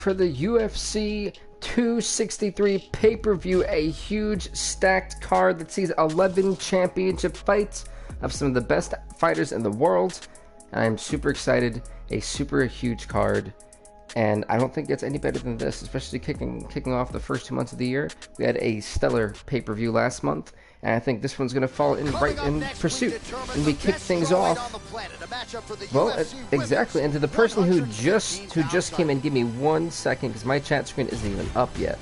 For the UFC 263 pay-per-view, a huge stacked card that sees 11 championship fights of some of the best fighters in the world. And I'm super excited. A super huge card, and I don't think it's any better than this, especially kicking off the first 2 months of the year. We had a stellar pay-per-view last month, and I think this one's going to fall in right in pursuit. And we kick things off, well, exactly, and to the person who just came in, give me 1 second, because my chat screen isn't even up yet.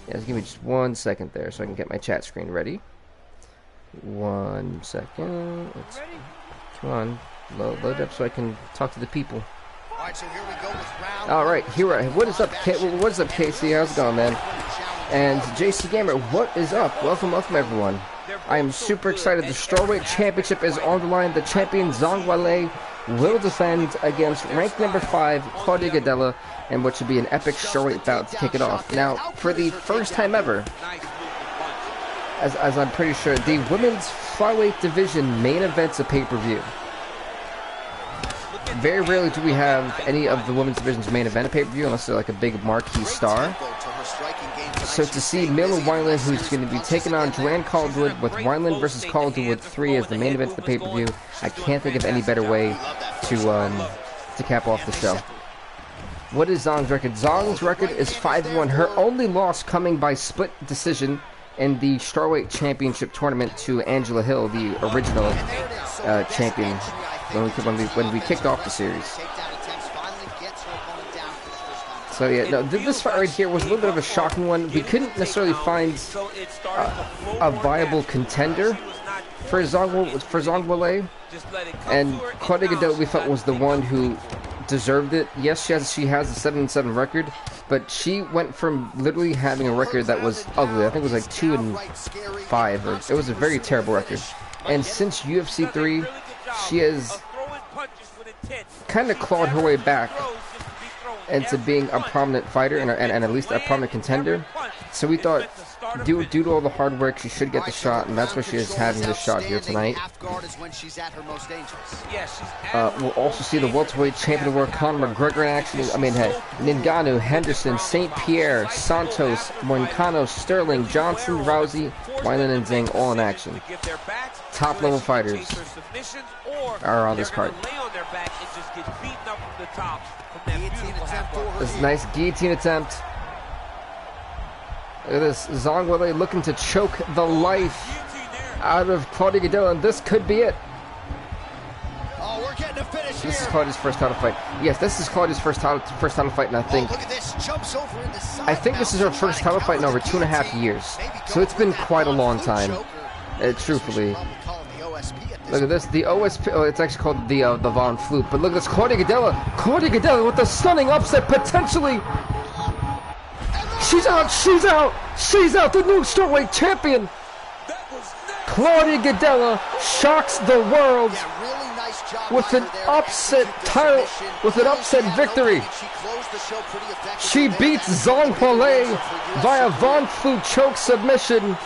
Yeah, just give me just 1 second there, so I can get my chat screen ready. 1 second. Come on, load up so I can talk to the people. Alright, so here we go with round. Alright, what is up, what is up, Casey? How's it going, man? And JC Gamer, what is up? Welcome everyone. I am super excited. The Strawweight Championship is on the line. The champion Zhang Weili will defend against ranked number 5 Claudia Gadelha, and what should be an epic strawweight bout to kick it off. Now, for the first time ever, as I'm pretty sure, the women's flyweight division main event's a pay-per-view. Very rarely do we have any of the women's division's main event a pay-per-view unless they're like a big marquee star. So to see Mila Wineland, who's going to be taking on Joanne Calderwood with Wineland versus Calderwood 3 as the main event of the pay-per-view, I can't think of any better way to cap off the show. What is Zhang's record? Zhang's record is 5-1. Her only loss coming by split decision in the Strawweight Championship tournament to Angela Hill, the original champion, when we kicked off the series. So yeah, no, this fight right here was a little bit of a shocking one. We couldn't necessarily find a viable contender for Zhang Weili, and Claudia Gadelha we thought was the one who deserved it. Yes, she has a 7-7 record, but she went from literally having a record that was ugly. I think it was like 2-5, or it was a very terrible record. And since UFC 3, she has kind of clawed her way back into being a prominent fighter and at least a prominent contender. So we thought, due to all the hard work, she should get the shot, and that's why she is having this shot here tonight. We'll also see the welterweight champion of the world, Conor McGregor, in action. I mean, hey, Ngannou, Henderson, St. Pierre, Santos, Moin, Kano, Sterling, Johnson, Rousey, Wineland, and Zhang all in action. Top level fighters are on this card. This nice guillotine attempt. Look at this, Zhang Weili looking to choke the life out of Claudia Gadelha, and this could be it. Oh, we're getting a finish here. This is Claudia's first title fight. Yes, this is Claudia's first title fight, and I think this is her first title fight in over 2.5 years. So it's been quite a long time, truthfully. Look at this, the OSP, oh, it's actually called the Von Flute, but look at this, Claudia Gadelha with a stunning upset, potentially. She's out, the new strawweight champion. Claudia Gadelha shocks the world with an upset title, with an upset victory. She beats Zhang Weili via Von Flute choke submission.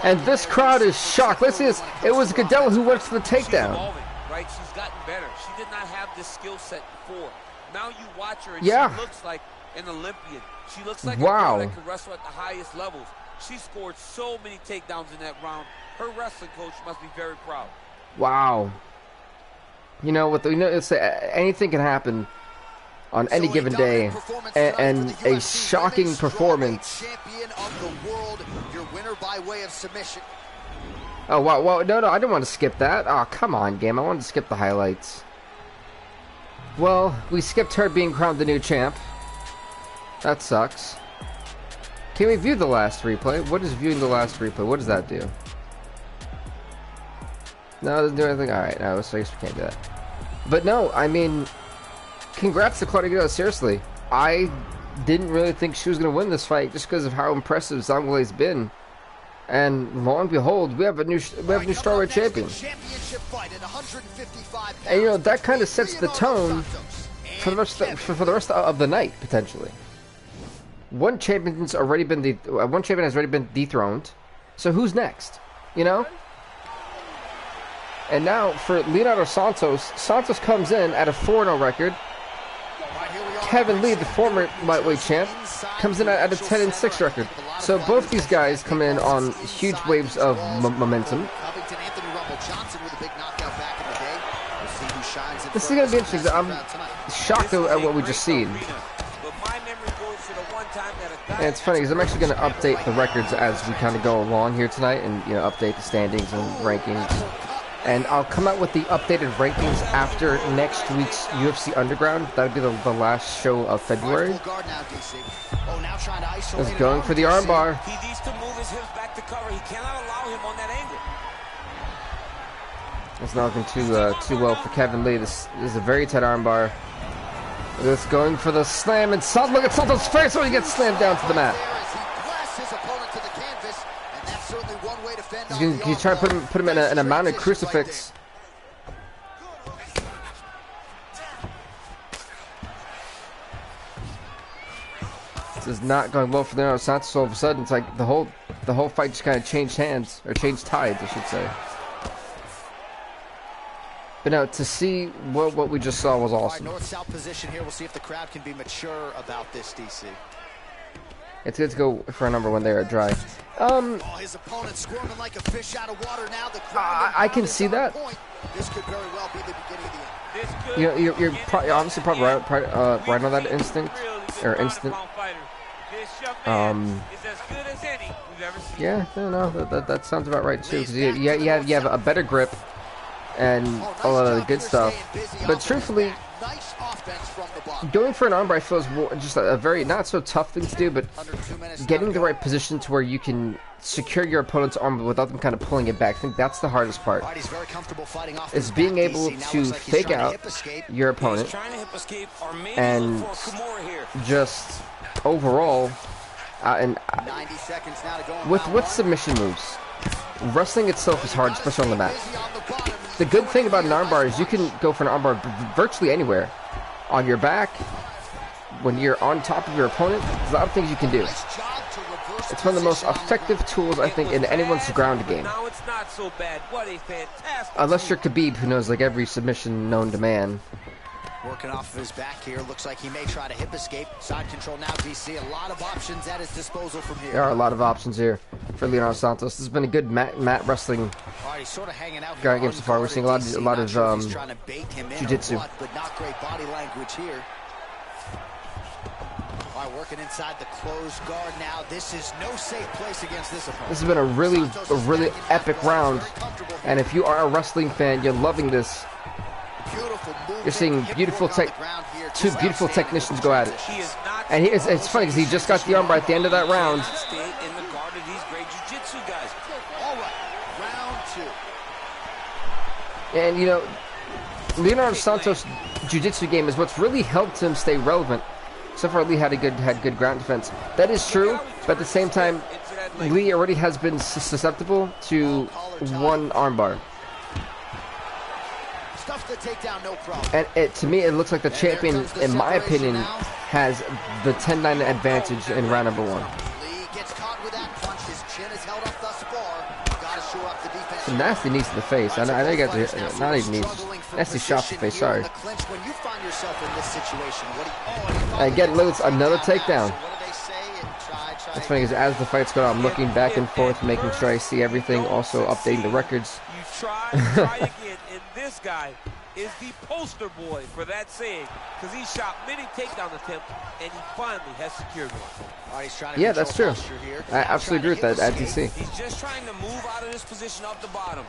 And this crowd is shocked. Let's see this. It was Gadelha who went for the takedown. Right? She's gotten better. She did not have this skill set before. Now you watch her and she looks like an Olympian. She looks like a girl that can wrestle at the highest levels. She scored so many takedowns in that round. Her wrestling coach must be very proud. Wow. You know what? Anything can happen on any given day, and a shocking performance. Oh wow, no, I didn't want to skip that. Oh, come on, game. I wanted to skip the highlights. Well, we skipped her being crowned the new champ. That sucks. Can we view the last replay? What is viewing the last replay? What does that do? No, it doesn't do anything. Alright, no, so I guess we can't do that. But no, I mean, congrats to Claudia Gadelha, seriously. I didn't really think she was going to win this fight just because of how impressive Zhang Weili's been. And lo and behold, we have a new strawweight champion. And you know, that kind of sets the tone for the rest of the night, potentially. One champion has already been dethroned. So who's next? You know? And now for Leonardo Santos, Santos comes in at a 4-0 record. Kevin Lee, the former lightweight champ, comes in at a 10-6 record. So both these guys come in on huge waves of momentum. This is going to be interesting. I'm shocked at what we just seen. And it's funny because I'm actually going to update the records as we kind of go along here tonight, and update the standings and rankings. And I'll come out with the updated rankings after next week's UFC Underground. That'll be the last show of February. He's going for the armbar. He needs to move his hips back to cover. He cannot allow him on that angle. It's not looking too well for Kevin Lee. This is a very tight armbar. This going for the slam, and look at Santos' face when he gets slammed down to the mat. He's trying to put him in a mounted crucifix. This is not going well for Leonardo Santos. All of a sudden, it's like the whole fight just kind of changed hands, or changed tides, I should say. But no, to see what we just saw was awesome. North-south position here. We'll see if the crowd can be mature about this, DC. It's good to go for a number when they are dry. His opponent squirming like a fish out of water now. I can see that. This could very well be the beginning of the end. You're obviously probably right on that instinct or instant. Yeah, no, that sounds about right too. Because you have a better grip and a lot of the good stuff. But truthfully, going for an armbar feels just a very not so tough thing to do, but getting the right position to where you can secure your opponent's arm without them kind of pulling it back. I think that's the hardest part. Is being able to fake out your opponent and just overall and with submission moves. Wrestling itself is hard, especially on the mat. The good thing about an armbar is you can go for an armbar virtually anywhere. On your back, when you're on top of your opponent, there's a lot of things you can do. It's one of the most effective tools, I think, in anyone's ground game. Unless you're Khabib, who knows like every submission known to man. Working off of his back here. Looks like he may try to hip escape. Side control now, DC. A lot of options at his disposal from here. There are a lot of options here for Leonardo Santos. This has been a good mat wrestling game so far. We're seeing a lot of jiu-jitsu. But not great body language here. All right, working inside the closed guard now. This is no safe place against this opponent. This has been a really epic round. And if you are a wrestling fan, you're loving this. You're seeing two beautiful technicians go at it. And it's funny because he just got the armbar at the end of that round. And Leonardo Santos' jiu-jitsu game is what's really helped him stay relevant. So far, Lee had good ground defense. That is true, but at the same time, Lee already has been susceptible to one armbar. And to me, it looks like the champion, in my opinion, has the 10-9 advantage in round number 1. Some nasty knees to the face. I know you got the, not even knees, nasty shots to the face, sorry. Again, look, another takedown. It's funny because as the fight's going on, I'm looking back and forth, making sure I see everything, also updating the records. Try again, and this guy is the poster boy for that saying, because he shot many takedown attempts, and he finally has secured one. Yeah, that's true. I absolutely agree with that at DC. He's just trying to move out of this position off the bottom.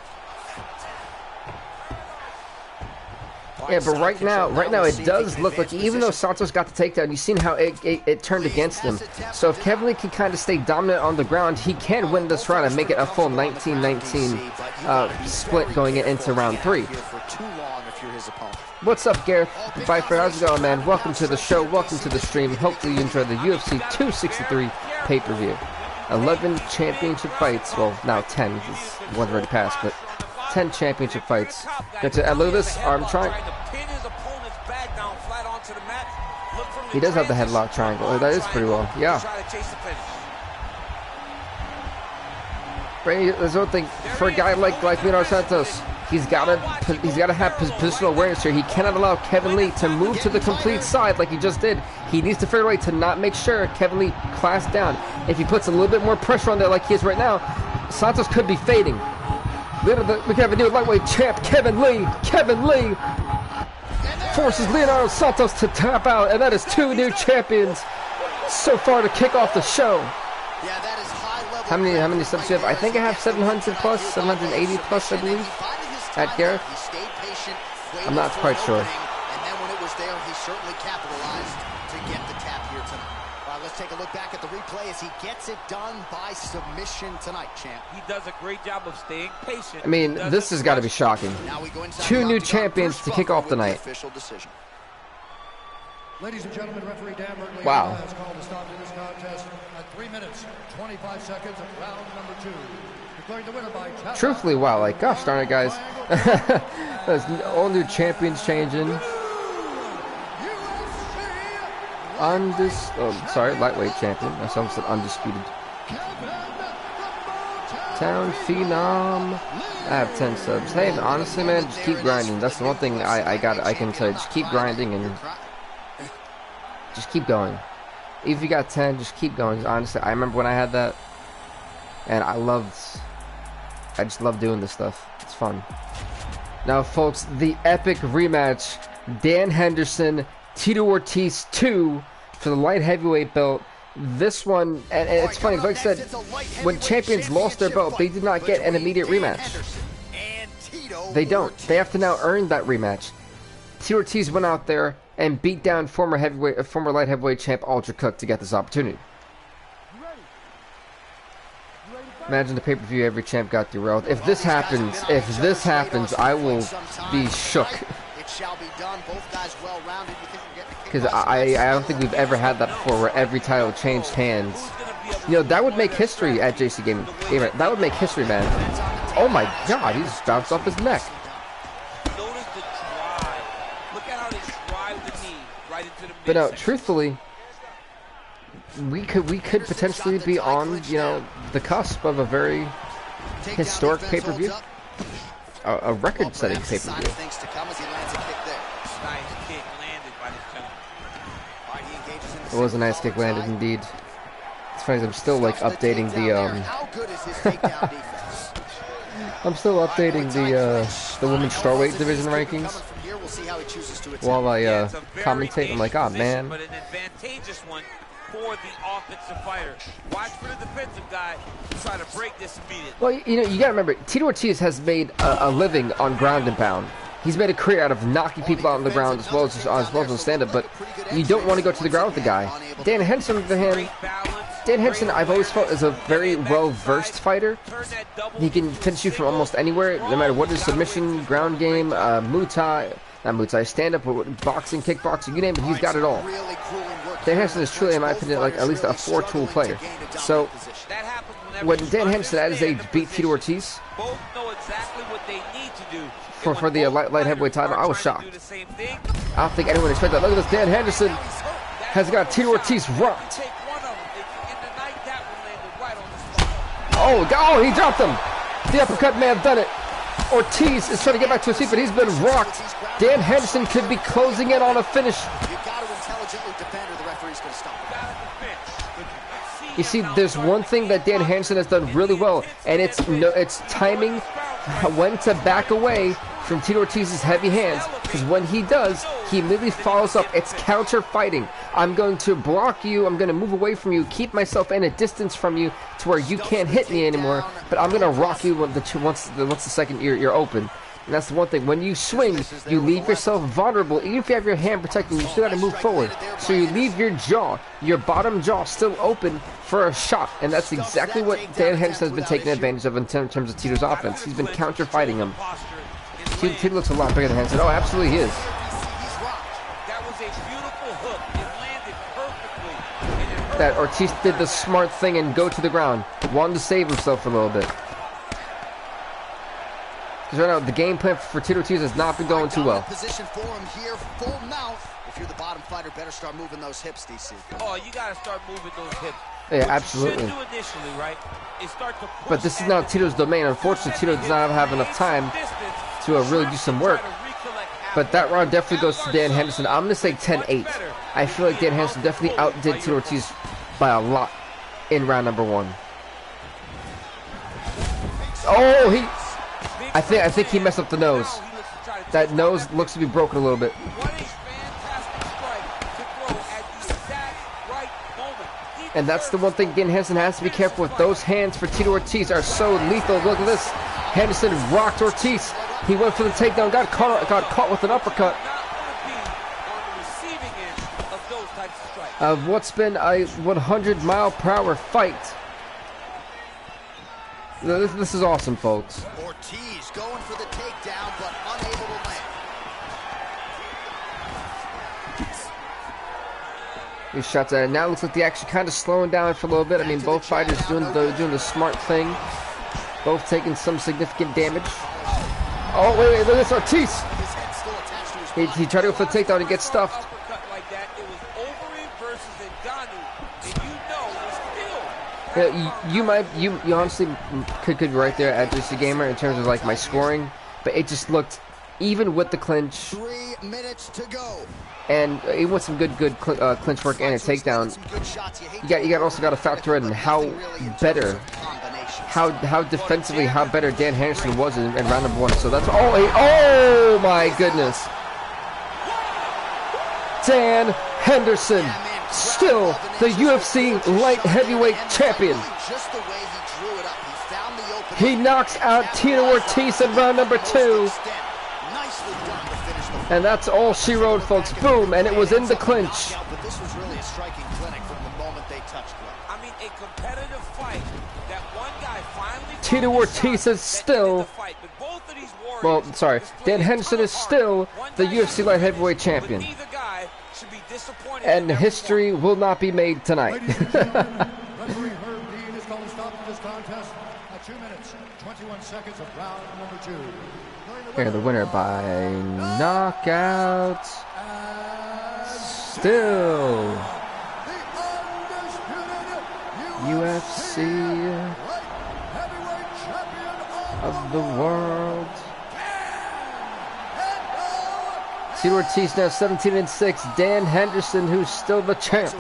Yeah, but right now it does look like, even though Santos got the takedown, you've seen how it turned against him. So if Kevin Lee can kind of stay dominant on the ground, he can win this round and make it a full 19-19 split going into round 3. What's up, Gareth? Viper, how's it going, man? Welcome to the show, welcome to the stream. Hopefully you enjoyed the UFC 263 pay-per-view. 11 championship fights, well, now 10, because one's already passed, but 10 championship fights. Look at this arm triangle. He does have the headlock triangle. Oh, that is pretty well. Yeah. There's one thing for a guy like Leonardo Santos. He's gotta have positional awareness here. He cannot allow Kevin Lee to move to the complete side like he just did. He needs to figure a way to not make sure Kevin Lee clasps down. If he puts a little bit more pressure on there like he is right now, Santos could be fading. We have a new lightweight champ, Kevin Lee. Kevin Lee forces Leonardo Santos to tap out, and that is 2 new champions so far to kick off the show. Yeah, that is high level. How many subs do you have? I think I have 700 plus, 780 plus, I believe. At Gareth? I'm not quite sure. And then when it was there, he certainly capitalized to get the tap here tonight. All right, let's take a look back at the replay as he gets it done by submission tonight, champ. He does a great job of staying patient. I mean, this has got to be shocking. 2 new champions to kick off the night. Ladies and gentlemen, referee Dan Berkeley has called a stop to this contest at 3 minutes, 25 seconds of round number 2. Declaring the winner by tap. Truthfully, wow, like, gosh darn it, guys. There's all new champions changing. Lightweight champion. I almost said undisputed. Town Phenom. I have 10 subs. Hey, honestly, man, just keep grinding. That's the one thing I can tell you. Just keep grinding and just keep going. Even if you got 10, just keep going. Honestly, I remember when I had that, and I just love doing this stuff. It's fun. Now, folks, the epic rematch: Dan Henderson, Tito Ortiz 2 for the light heavyweight belt. This one, and it's funny, like I said, when champions lost their belt, they did not get an immediate rematch. They don't. They have to now earn that rematch. Tito Ortiz went out there and beat down former light heavyweight champ Ultra Cook to get this opportunity. Imagine the pay-per-view every champ got derailed. If this happens, I will be shook. Because I don't think we've ever had that before, where every title changed hands. You know, that would make history at JC Gaming. That would make history, man. Oh my God, he just bounced off his neck. But no, truthfully, we could potentially be on, you know, the cusp of a very historic pay-per-view, a record-setting pay-per-view. It was a nice kick landed indeed. It's funny, I'm still like updating the I'm still updating the women's strawweight division rankings while I commentate. I'm like, oh man. But an advantageous one for the offensive fighter. Watch for the defensive guy to try to break this immediately. Well, you know, you gotta remember, Tito Ortiz has made a living on ground and pound. He's made a career out of knocking people out on the ground as well as on stand-up, but you don't want to go to the ground with the guy. Dan Henderson, on the other hand, Dan Henderson, I've always felt, is a very well-versed fighter. He can finish you from almost anywhere, no matter what his submission, ground game, Muay Thai, not Muay Thai, stand-up, boxing, kickboxing, you name it, he's got it all. Dan Henderson is truly, in my opinion, like at least a 4-tool player. So, when Dan Henderson at his age beat Tito Ortiz, Both know exactly what they need to do. for the light heavyweight title, I was shocked. I don't think anyone expected that. Look at this, Dan Henderson has got Tito Ortiz rocked. Oh, he dropped him. The uppercut may have done it. Ortiz is trying to get back to his feet, but he's been rocked. Dan Henderson could be closing in on a finish. You see, there's one thing that Dan Henderson has done really well, and it's timing when to back away from Tito Ortiz's heavy hands, because when he does, he immediately follows up. It's counter fighting. I'm going to block you, I'm going to move away from you, keep myself in a distance from you to where you can't hit me anymore, but I'm going to rock you once the second you're open. And that's the one thing. When you swing, you leave yourself vulnerable. Even if you have your hand protecting, you still got to move forward. So you leave your bottom jaw still open for a shot. And that's exactly what Dan Henderson has been taking advantage of in terms of Tito's offense. He's been counter-fighting him. Tito looks a lot bigger than Henderson. Oh, absolutely he is. That was a beautiful hook. It landed perfectly. That Ortiz did the smart thing and go to the ground. Wanted to save himself for a little bit. Because right now, the game plan for Tito Ortiz has not been going too well. Position for him here, full mount. If you're the bottom fighter, better start moving those hips, DC. Oh, you got to start moving those hips. Yeah, absolutely. But this is now Tito's domain. Unfortunately, Tito does not have enough time to really do some work. But that round definitely goes to Dan Henderson. I'm going to say 10-8. I feel like Dan Henderson definitely outdid Tito Ortiz by a lot in round number 1. Oh, I think he messed up the nose. That nose looks to be broken a little bit. And that's the one thing Dan Henderson has to be careful with. Those hands for Tito Ortiz are so lethal. Look at this. Henderson rocked Ortiz. He went for the takedown, got caught with an uppercut. Of what's been a 100-mile-per-hour fight. This is awesome, folks. Ortiz going for the takedown, but unable to land. These shots at it. Now it looks like the action kind of slowing down for a little bit. I mean, both fighters doing the smart thing. Both taking some significant damage. Oh, wait, look at this, Ortiz. He tried to go for the takedown and get stuffed. Yeah, you honestly could be right there at Just a Gamer in terms of like my scoring, but it just looked even with the clinch. 3 minutes to go. And even with some good clinch work and a takedown, you also got to factor in how defensively how better Dan Henderson was in round number 1. So that's oh my goodness, Dan Henderson, still the UFC light heavyweight champion. He knocks out Tito Ortiz in round number 2. And that's all she wrote, folks. Boom, and it was in the clinch. But this was really a striking clinic from the moment they touched it. I mean, a competitive fight that one guy finally. Tito Ortiz is still. Well, sorry, Dan Henderson is still the UFC light heavyweight champion. And history will not be made tonight. Ladies and gentlemen, referee Herb Dean is going to stop this contest at 2 minutes, 21 seconds of round number 2. Here, the winner by knockout. Still UFC of the world. Tito Ortiz now 17-6. Dan Henderson, who's still the champ,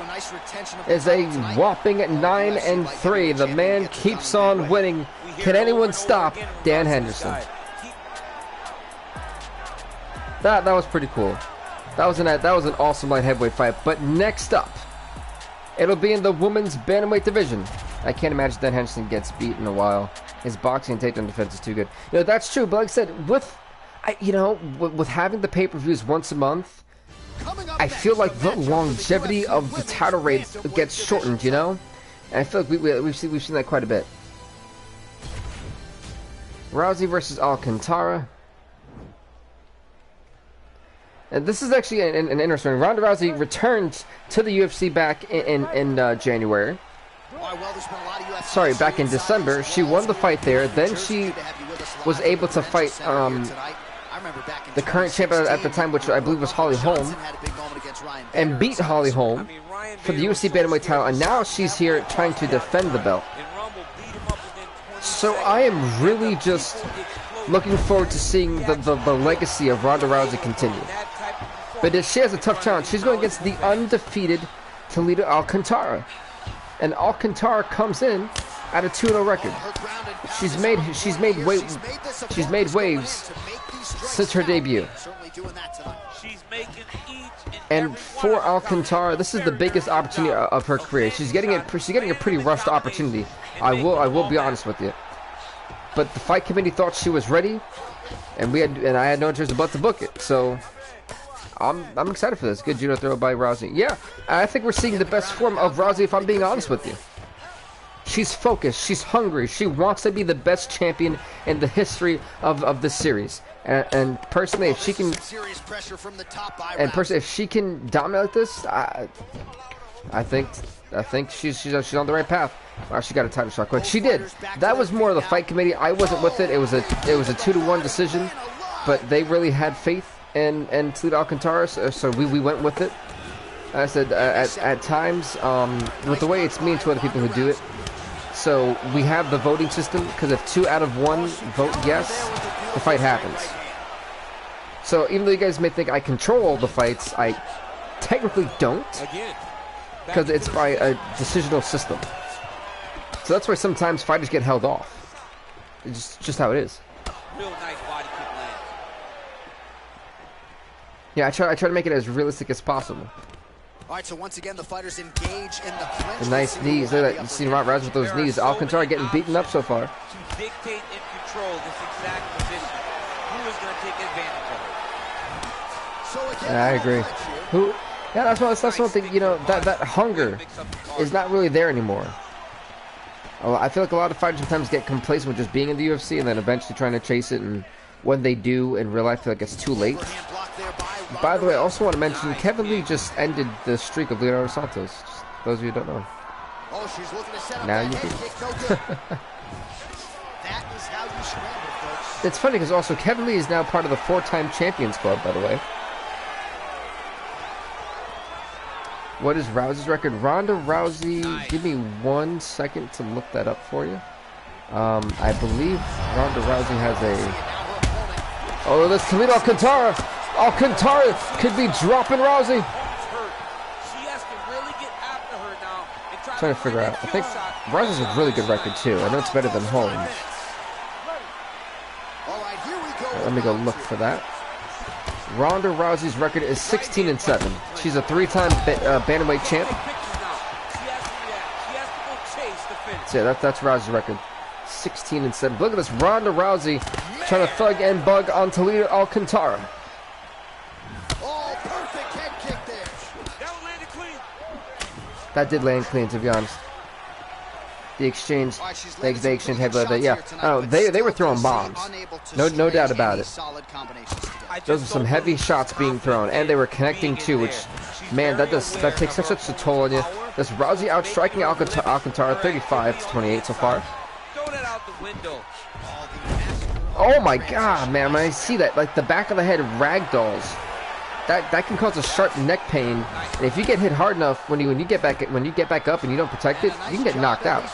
is a whopping 9-3. The man keeps on winning. Can anyone stop Dan Henderson? That was pretty cool. That was an awesome light heavyweight fight. But next up, it'll be in the women's bantamweight division. I can't imagine Dan Henderson gets beat in a while. His boxing and takedown defense is too good. You know, that's true. But like I said, with having the pay-per-views once a month, I feel like the longevity of the title reign gets shortened. You know, and I feel like we've seen that quite a bit. Rousey versus Alcantara. And this is actually an interesting. Ronda Rousey returned to the UFC back in January. Sorry, back in December. She won the fight there. Then she was able to fight the current champion at the time, which I believe was Holly Holm, and beat Holly Holm for the UFC bantamweight title. And now she's here trying to defend the belt. So I am really just looking forward to seeing the legacy of Ronda Rousey continue. But if she has a tough challenge, she's going against the undefeated Toledo Alcantara. And Alcantara comes in at a 2-0 record. She's made waves since her debut. And for Alcantara, this is the biggest opportunity of her career. She's getting a pretty rushed opportunity. I will be honest with you. But the fight committee thought she was ready, and I had no choice but to book it. So I'm excited for this. Good judo throw by Rousey. Yeah, I think we're seeing the best form of Rousey, if I'm being honest with you. She's focused. She's hungry. She wants to be the best champion in the history of this series. And personally, if she can, if she can dominate like this, I think she's on the right path. Wow, she got a title shot quick. She did. That was more of the fight committee. I wasn't with it. It was a 2-1 decision, but they really had faith in Toledo Alcantara, so we went with it. I said at times, with the way it's mean to other people who do it. So we have the voting system because if 2 out of 1 vote yes, the fight happens. So even though you guys may think I control all the fights, I technically don't, because it's by a decisional system. So that's why sometimes fighters get held off. It's just how it is. Real nice body kick land. Yeah, I try to make it as realistic as possible. All right, so once again, the fighters engage in the clinch. The nice knees. Look at that. You see Ronda Rousey with those knees. Alcantara getting beaten up so far. To dictate and control this exact position. Who is going to take advantage of it? So again, Yeah, I agree. Who? Yeah, that's one thing. You know, that hunger is not really there anymore. I feel like a lot of fighters sometimes get complacent with just being in the UFC and then eventually trying to chase it, and when they do in real life, I feel like it's too late. By the way, I also want to mention Kevin Lee just ended the streak of Leonardo Santos. Just those of you who don't know. Oh, she's looking to set up Now that you head do. kick. No good. That is how you scramble, folks. It's funny because also Kevin Lee is now part of the 4-time Champions Club, by the way. What is Rousey's record? Ronda Rousey, give me 1 second to look that up for you. I believe Ronda Rousey has a... Oh, that's Khalid Alcantara. Alcantara could be dropping Rousey. Trying to figure out. I think Rousey's a really good record too. I know it's better than Holmes. Let me go look for that. Ronda Rousey's record is 16-7. She's a 3-time bantamweight champ. So yeah, that's Rousey's record. 16-7. Look at this, Ronda Rousey trying to thug and bug on Toledo Alcantara. Oh, perfect head kick there. That one landed clean. That did land clean, to be honest. The exchange, they exchanged headbutt. Yeah, oh, they were throwing bombs. No doubt about it. Those are some heavy shots being thrown, and they were connecting too. Which, man, that takes such a toll on you. This Rousey outstriking Alcantara 35-28 so far. Oh my God, man! When I see that, like the back of the head ragdolls, that can cause a sharp neck pain. And if you get hit hard enough, when you get back up and you don't protect it, you can get knocked out.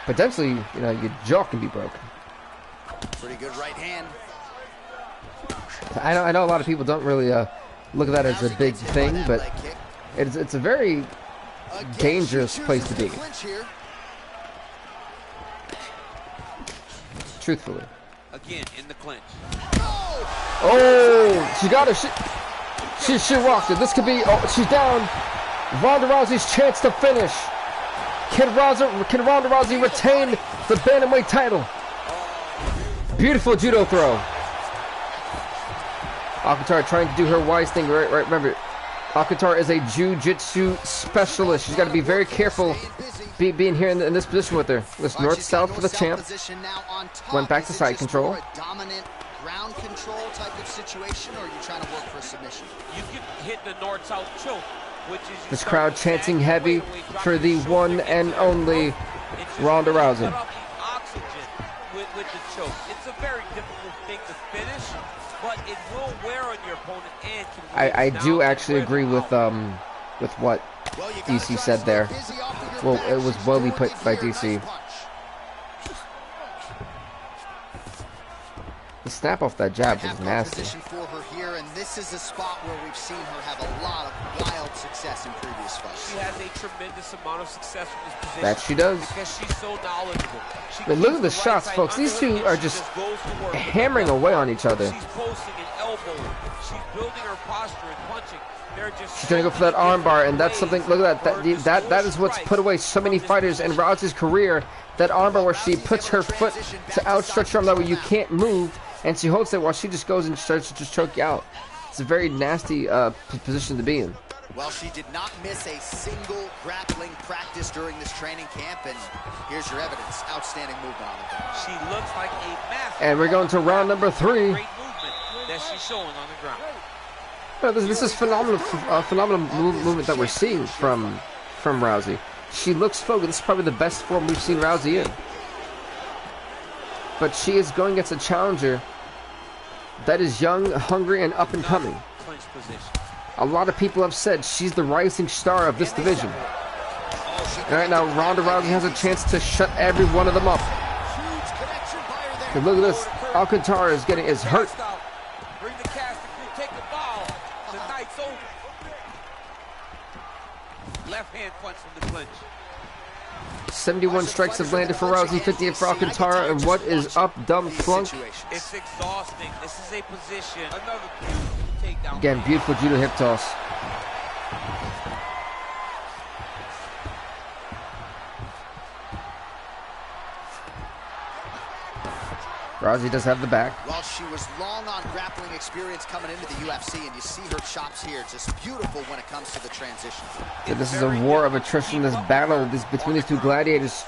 Potentially, you know, your jaw can be broken. Pretty good right hand. I know a lot of people don't really look at that as a big thing, but it's a very dangerous place to be. Truthfully. Again in the clinch. Oh, she got her. She rocked it. This could be. Oh, she's down. Ronda Rousey's chance to finish. Can Ronda Rousey retain the bantamweight title? Beautiful judo throw. Alcantara trying to do her wise thing. Right. Remember, Alcantara is a jiu-jitsu specialist. She's got to be very careful being here in this position with her. This north-south for the champ. Went back to side control. Ground control type of situation, or are you trying to work for a submission? You can hit the north-south choke, which is this crowd chanting heavy for the one and only Ronda Rousey. Oxygen with the choke. It's a very difficult thing to finish, but it will wear on your opponent and can I do actually agree with what DC said there. Well, it was well put by DC. The snap off that jab was nasty. For her here, and this is a spot where we've seen her have a lot of wild success in previous fights. She has a tremendous amount of success in this position. That she does. Because she's so knowledgeable. But look at the shots, folks. These two are just hammering away on each other. She's posting and elbowing. She's building her posture and punching. She's gonna go for that armbar, and that's something. Look at that. That is what's put away so many fighters in Rousey's career. That armbar where she puts her foot to outstretch her arm that way you can't move. And she holds it while she just goes and starts to just choke you out. It's a very nasty position to be in. Well, she did not miss a single grappling practice during this training camp, and here's your evidence. Outstanding movement on the ground. She looks like a master. And we're going to round number 3. Great movement that she's showing on the ground. No, this is phenomenal movement that we're seeing from Rousey. She looks focused. This is probably the best form we've seen Rousey in. But she is going against a challenger that is young, hungry, and up and coming. clinch position. A lot of people have said she's the rising star of this division. All right, now Ronda Rousey has a chance to shut every one of them up. And look at this. Alcantara is hurt. Bring the cast, take the ball. The night's over. Left hand punch from the clinch. 71 strikes have landed for Rousey, 58 for Alcantara, and what is up, dumb flunk? It's exhausting. This is a position. Another beautiful takedown. Again, beautiful judo hip toss. Rousey does have the back. Well, she was long on grappling experience coming into the UFC, and you see her chops here. Just beautiful when it comes to the transition. So this is a war of attrition, this battle between these two gladiators.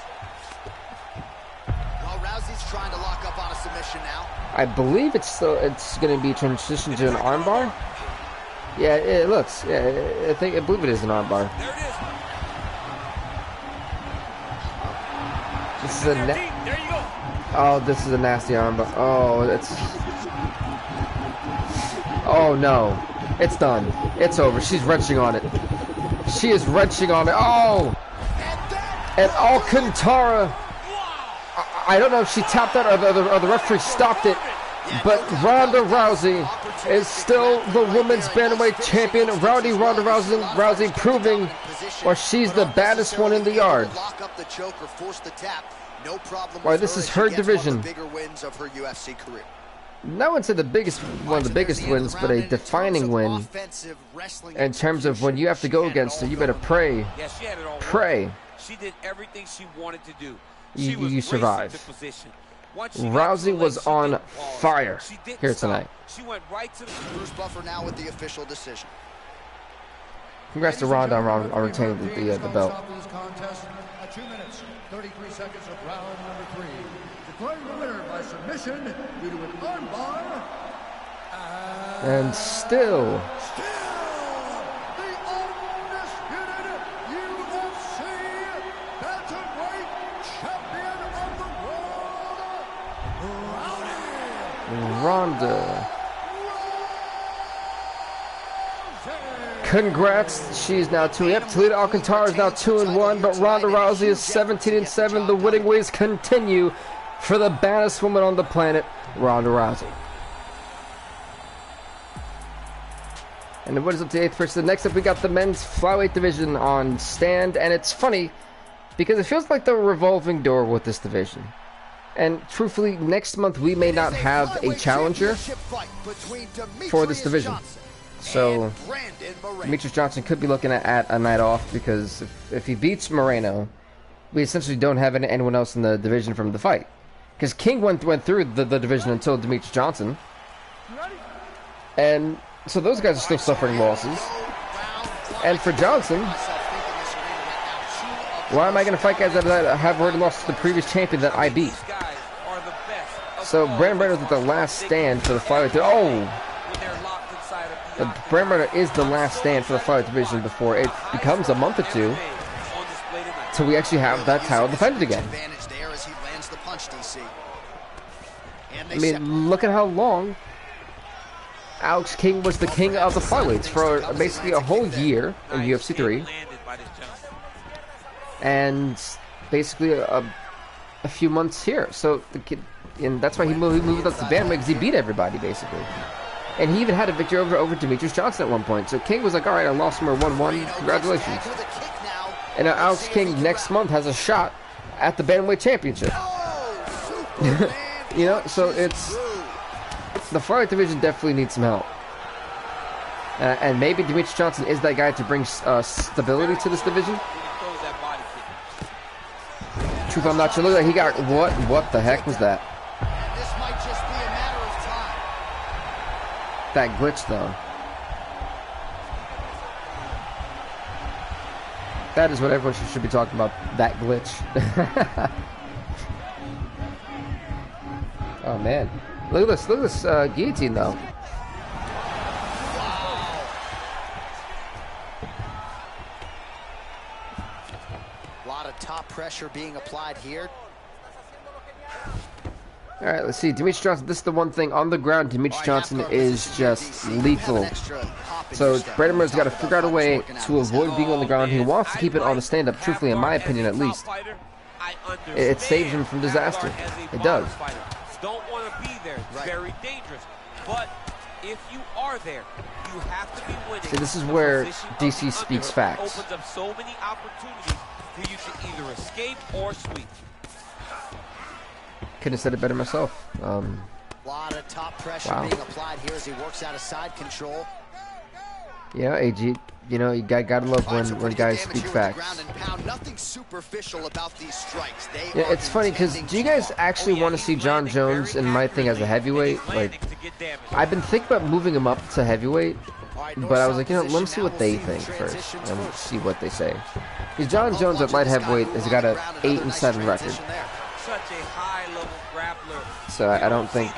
Well, Rousey's trying to lock up on a submission now. I believe it's going to be transitioned to an armbar. Yeah, it looks. Yeah, I believe it is an armbar. There it is. This is a there you go. Oh, this is a nasty armbar. Oh, it's. Oh no, it's done. It's over. She's wrenching on it. She is wrenching on it. Oh, and Alcantara. I don't know if she tapped that or the referee stopped it, but Ronda Rousey is still the women's bantamweight champion. Ronda Rousey proving, or she's the baddest one in the yard. Why, this is her division. No one said one of the biggest wins, but a defining win in terms of when you have to go against her. You better pray. Pray. She did everything she wanted to do. You survive. Rousey was on fire here tonight. She went right to the Bruce Buffer now with the official decision. Congrats to Ronda on retaining the belt. 2 minutes, 33 seconds of round number 3. Declaring the winner by submission due to an armbar. And still the undisputed UFC bantamweight champion of the world, Ronda. Congrats, she's now 2. Yep, Toledo Alcantara is now 2-1, but Ronda Rousey is 17-7. The winning ways continue for the baddest woman on the planet, Ronda Rousey. And what is up to 8th person? Next up, we got the men's flyweight division on stand, and it's funny because it feels like the revolving door with this division. And truthfully, next month we may not have a challenger for this division. So Demetrius Johnson could be looking at a night off, because if he beats Moreno, we essentially don't have anyone else in the division from the fight. Because King went through the division until Demetrius Johnson. And so those guys are still suffering losses. And for Johnson, why am I going to fight guys that have already lost to the previous champion that I beat? So Brandon Moreno is the last stand for the flyweight. But Brandon Moreno is the last stand for the flyweight division before it becomes a month or two till we actually have that title defended again. I mean, look at how long Alex King was the king of the flyweights for basically a whole year in UFC 3, and basically a few months here. So the kid, and that's why he moved up to bantamweight, because he beat everybody basically. And he even had a victory over Demetrius Johnson at one point. So King was like, all right, I lost him, we're 1-1, congratulations. And now Alex King next month has a shot at the bantamweight championship. You know, so it's, the flyweight division definitely needs some help. And maybe Demetrius Johnson is that guy to bring stability to this division. Truth, I'm not sure. Look at that, he got, what the heck was that? That glitch, though. That is what everyone should be talking about, that glitch. Oh, man. Look at this guillotine, though. A lot of top pressure being applied here. All right, let's see. Demetrius Johnson, this is the one thing. On the ground, Demetrius Johnson is just lethal. So Brandon Moore's got to figure out a way to avoid being on the ground. He wants to keep it on the stand-up, truthfully, in my opinion, at least. It saves him from disaster. It does. Don't want to be there. It's very dangerous. But if you are there, you have to be winning. See, this is where DC speaks facts. Opens up so many opportunities for you to either escape or sweep. Couldn't have said it better myself. A lot of top pressure being applied here as he works out of side control. Yeah, AG, you know, you gotta love when guys speak facts. Nothing superficial about these strikes. Yeah, it's funny because do you guys actually want to see John Jones in my thing as a heavyweight? Like, I've been thinking about moving him up to heavyweight, but I was like, you know, let me see what they think first and see what they say. Because John Jones at light heavyweight has got an 8-7 record. So I don't think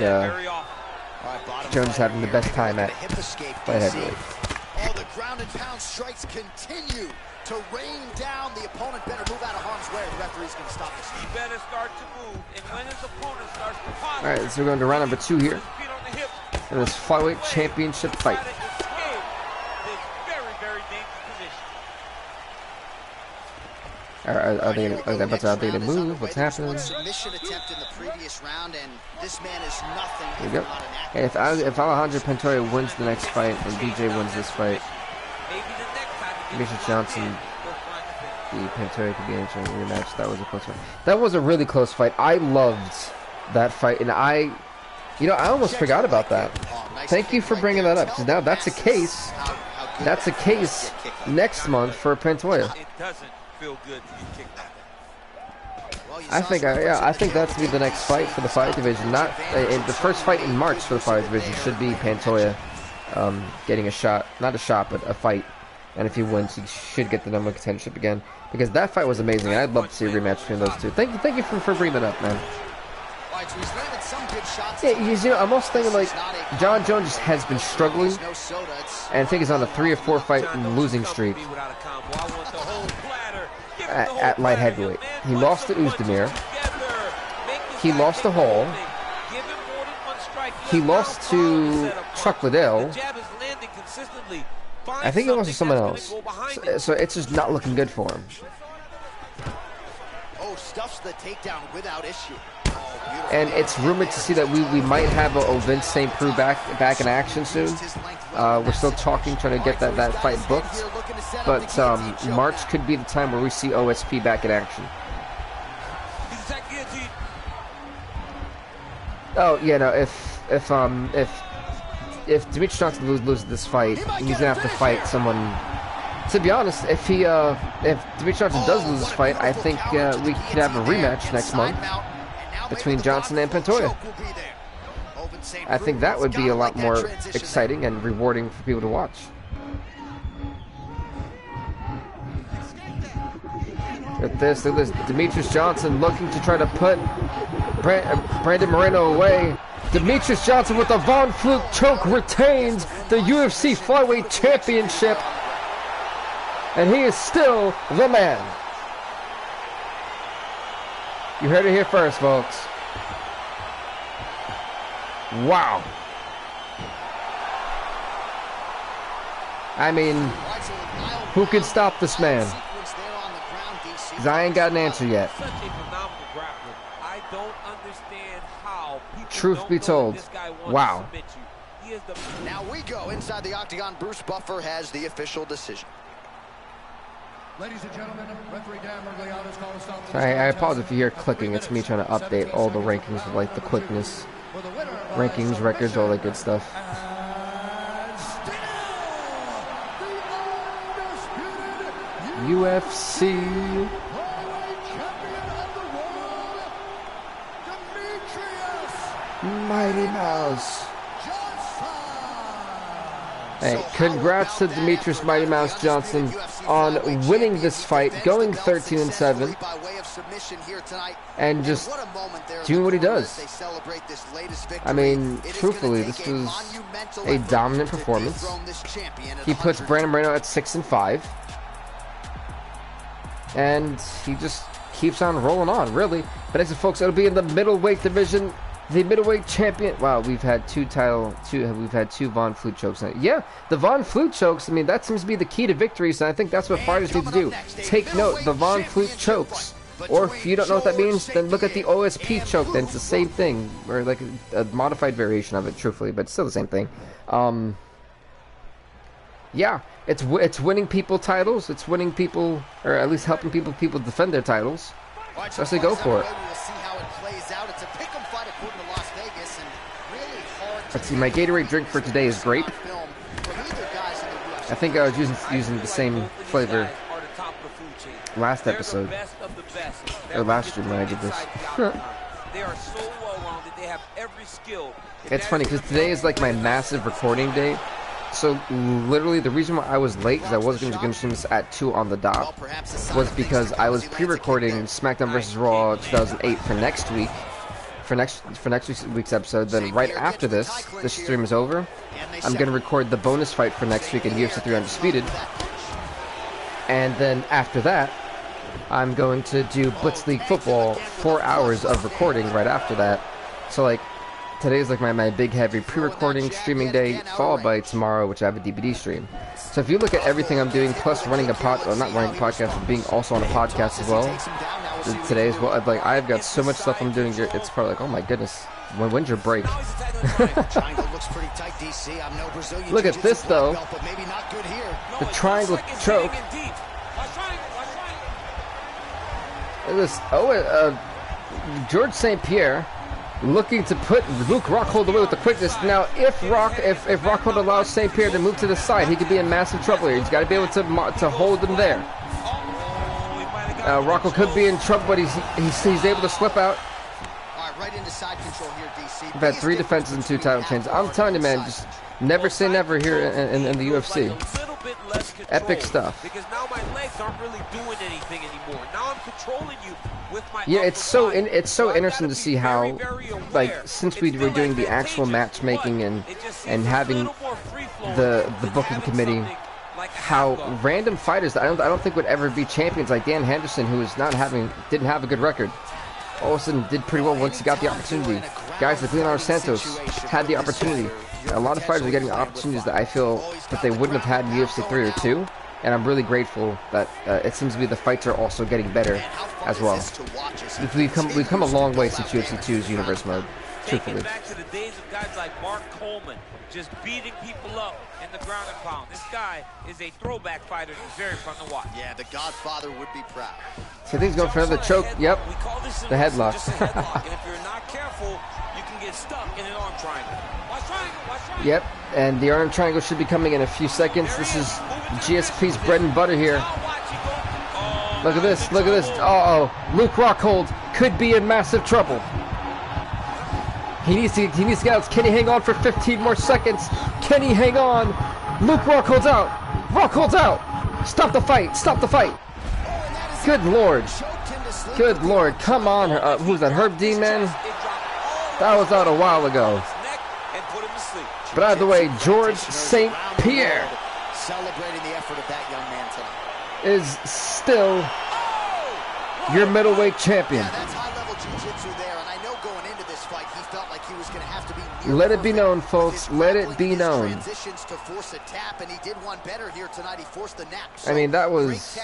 Jones is having the best time at light heavyweight. All the ground and pound strikes continue to rain down. The opponent better move out of harm's way. The referee's going to stop this. He better start to move, and when his opponent starts to pause. All right, so we're going to round number 2 here in this flyweight championship fight. Are they going to move? What's happening? Submission attempt in the previous round, and this man is nothing. There you go. And if Alejandro Pantoja wins the next fight and DJ wins this fight, Demetrius Johnson, the Pantoja could be entering a rematch. That was a close fight. That was a really close fight. I loved that fight, and I almost forgot about that. Thank you for bringing that up, because now that's a case. That's a case next month for Pantoja. It doesn't feel good to get kicked out. I think that's to be the next fight for the fight division. Not the first fight in March for the fight division should be Pantoja getting a shot, not a shot, but a fight. And if he wins, he should get the number one contendership again, because that fight was amazing. And I'd love to see a rematch between those two. Thank you for bringing that up, man. Yeah, you know, I'm also thinking like John Jones has been struggling, and I think he's on a 3 or 4 fight losing streak at light heavyweight. He lost to Uzdemir. He lost to Hall. He lost to Chuck Liddell. I think he lost to someone else. So it's just not looking good for him. Oh, stuffs the takedown without issue. And it's rumored to see that we might have a Vince St. Preux back in action soon. We're still talking, trying to get that fight booked. But March could be the time where we see OSP back in action. Oh yeah, no. If Demetrius Johnson loses this fight, he's gonna have to fight someone. To be honest, if Demetrius Johnson does lose this fight, I think we could have a rematch next month between Johnson and Pantoja. I think that would be a lot more exciting and rewarding for people to watch. Look at this, Demetrius Johnson looking to try to put Brandon Moreno away. Demetrius Johnson with a Von Flute choke retains the UFC Flyweight Championship. And he is still the man. You heard it here first, folks. Wow. I mean, who could stop this man? Because I ain't got an answer yet. Truth be told, wow. Now we go inside the octagon. Bruce Buffer has the official decision. Ladies and gentlemen, referee Dan Mergliano's call to stop. Sorry, I apologize if you hear clicking. It's me trying to update all the rankings with like the quickness, rankings, records, all that good stuff. UFC Mighty Mouse. Hey, congrats to Demetrius Mighty Mouse Johnson on winning this fight, going 13-7, and just doing what he does. I mean, truthfully, this was a dominant performance. He puts Brandon Moreno at 6-5, and he just keeps on rolling on, really. But next, folks, it'll be in the middleweight division. The middleweight champion. Wow, we've had two Von Flue chokes. Yeah, the Von Flue chokes. I mean, that seems to be the key to victories, and I think that's what fighters need to do. Take note, the Von Flue chokes. Or if you don't know what that means, then look at the OSP choke. Then it's the same thing, or like a modified variation of it, truthfully, but still the same thing. Yeah, it's winning people titles. It's winning people, or at least helping people defend their titles. Especially go for it. Let's see, my Gatorade drink for today is grape. I think I was using the same flavor last episode, or last stream when I did this. It's funny because today is like my massive recording day. So literally the reason why I was late, because I was going to stream this at 2 on the dot, was because I was pre-recording SmackDown vs. Raw 2008 for next week. For next week's episode. Then right after this stream is over, I'm going to record the bonus fight for next week in UFC 3 Undisputed. And then after that, I'm going to do Blitz League Football, 4 hours of recording right after that. So like, today's like my big heavy pre-recording streaming day, followed by tomorrow, which I have a DVD stream. So if you look at everything I'm doing, plus running a not running a podcast, but being also on a podcast as well, today as well, like I've got so much stuff I'm doing. It's probably like, oh my goodness, when's your break? Look at this though, the triangle choke. Look at this. George St. Pierre looking to put Luke Rockhold away with the quickness. Now, if Rockhold allows St. Pierre to move to the side, he could be in massive trouble here. He's got to be able to hold him there. Rockhold could be in trouble, but he's able to slip out. Right into side control here, DC. We've had 3 defenses and 2 title changes. I'm telling you, man, just never say never here in the UFC. Epic stuff. Because now my legs aren't really doing anything anymore. Now I'm controlling you with my it's so interesting to see how, like, since we were doing the actual matchmaking and having the booking committee, how random fighters I don't think would ever be champions, like Dan Henderson, who didn't have a good record, all of a sudden did pretty well once he got the opportunity. Guys like Leonardo Santos had the opportunity. A lot of fighters are getting opportunities that I feel that they wouldn't have had in UFC 3 or 2, and I'm really grateful that it seems to be the fights are also getting better as well. We've come a long way since UFC 2's universe mode, truthfully. Back to the days of guys like Mark Coleman, just beating people up in the ground and pound. This guy is a throwback fighter. He's very fun to watch. Yeah, the Godfather would be proud. So I think he's going for another choke. Yep, the headlock. And if you're not careful, you can get stuck in an arm triangle. Watch triangle. Yep, and the arm triangle should be coming in a few seconds. This is GSP's bread and butter here. Look at this. Look at this. Uh-oh. Luke Rockhold could be in massive trouble. He needs to get out. Can he hang on for 15 more seconds? Can he hang on? Luke Rockhold's out. Rockhold's out. Stop the fight. Stop the fight. Good Lord. Good Lord. Come on. Who's that? Herb Dean, man? That was out a while ago. But either way, George St. Pierre is still your middleweight champion. Let it be known, folks. Let it be known. I mean, that was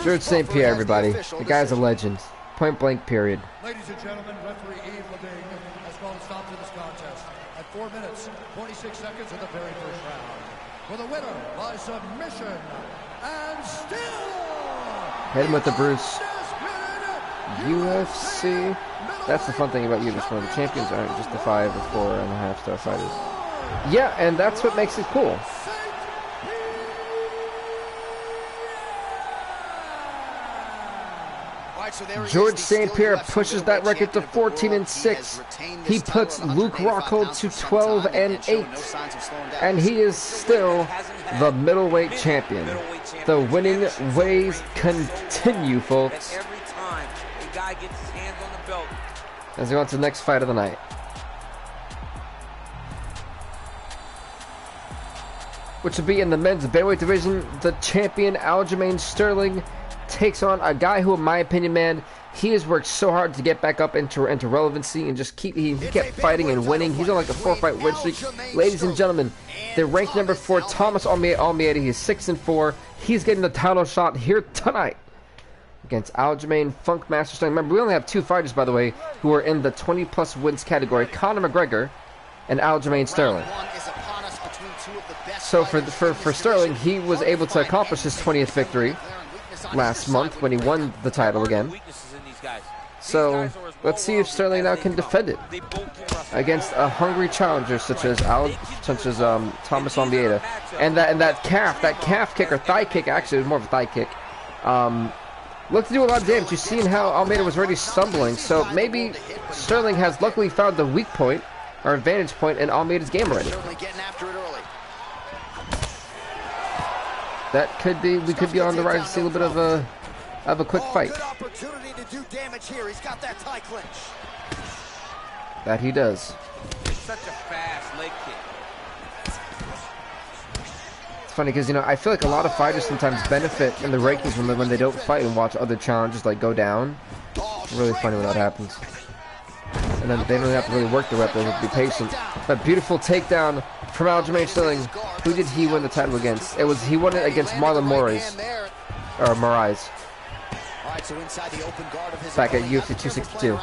George St. Pierre, everybody. The guy's a legend. Point blank, period. Ladies and gentlemen, referee Eve Levine has called a stop to this contest at 4 minutes, 26 seconds of the very first round. For the winner by submission, and still hit him with the Bruce. UFC. That's the fun thing about UFC. The champions aren't just the 5 or 4.5 star fighters. Yeah, and that's what makes it cool. George St. Pierre pushes that record to 14-6. He puts Luke Rockhold to 12-8, and he is still the middleweight champion. The winning ways continue, folks. As we go on to the next fight of the night, which will be in the men's bantamweight division. The champion Aljamain Sterling takes on a guy who, in my opinion, man, he has worked so hard to get back up into relevancy and just he kept fighting and winning. He's on like a 4-fight win streak. Ladies and gentlemen, the ranked number 4, Thomas Almeida. He's 6-4. He's getting the title shot here tonight against Aljamain Funkmaster Sterling. Remember, we only have 2 fighters, by the way, who are in the 20+ wins category: Conor McGregor and Aljamain Sterling. So for Sterling, he was able to accomplish his 20th victory last month when he won the title again. So let's see if Sterling now can defend it against a hungry challenger such as Thomas Almeida. And that calf kick or thigh kick, actually it was more of a thigh kick, looked to do a lot of damage. You've seen how Almeida was already stumbling, so maybe Sterling has luckily found the weak point or advantage point in Almeida's game already. That could be, we could be on the rise to see a little bit of a quick fight. That he does. It's such a fast leg kick. It's funny because, you know, I feel like a lot of fighters sometimes benefit in the rankings when they don't fight and watch other challenges like go down. It's really funny when that happens. And then they don't have to really work the rep, they have to be patient. But beautiful takedown from Aljamain Sterling. Who did he win the title against? He won it against Marlon Moraes. Or Moraes. Back at UFC 262.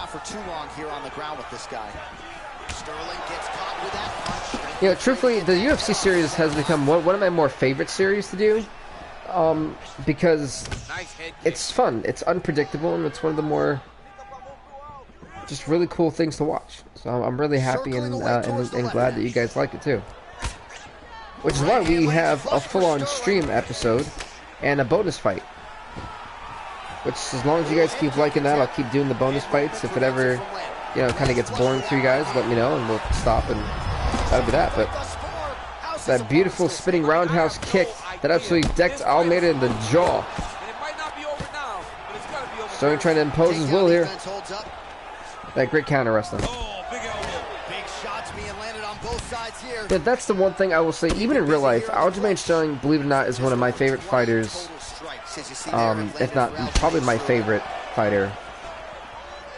You know, truthfully, the UFC series has become one of my more favorite series to do. Because it's fun, it's unpredictable, and it's one of the more just really cool things to watch. So I'm really happy and glad that you guys like it too. Which is why we have a full-on stream episode and a bonus fight. Which, as long as you guys keep liking that, I'll keep doing the bonus fights. If it ever, you know, kind of gets boring for you guys, let me know and we'll stop, and that'll be that. But that beautiful spinning roundhouse kick that absolutely decked Almeida in the jaw. Sterling trying to impose his will here. That great counter wrestling. Yeah, that's the one thing I will say. Even in real life, Aljamain Sterling, believe it or not, is one of my favorite fighters. If not, probably my favorite fighter.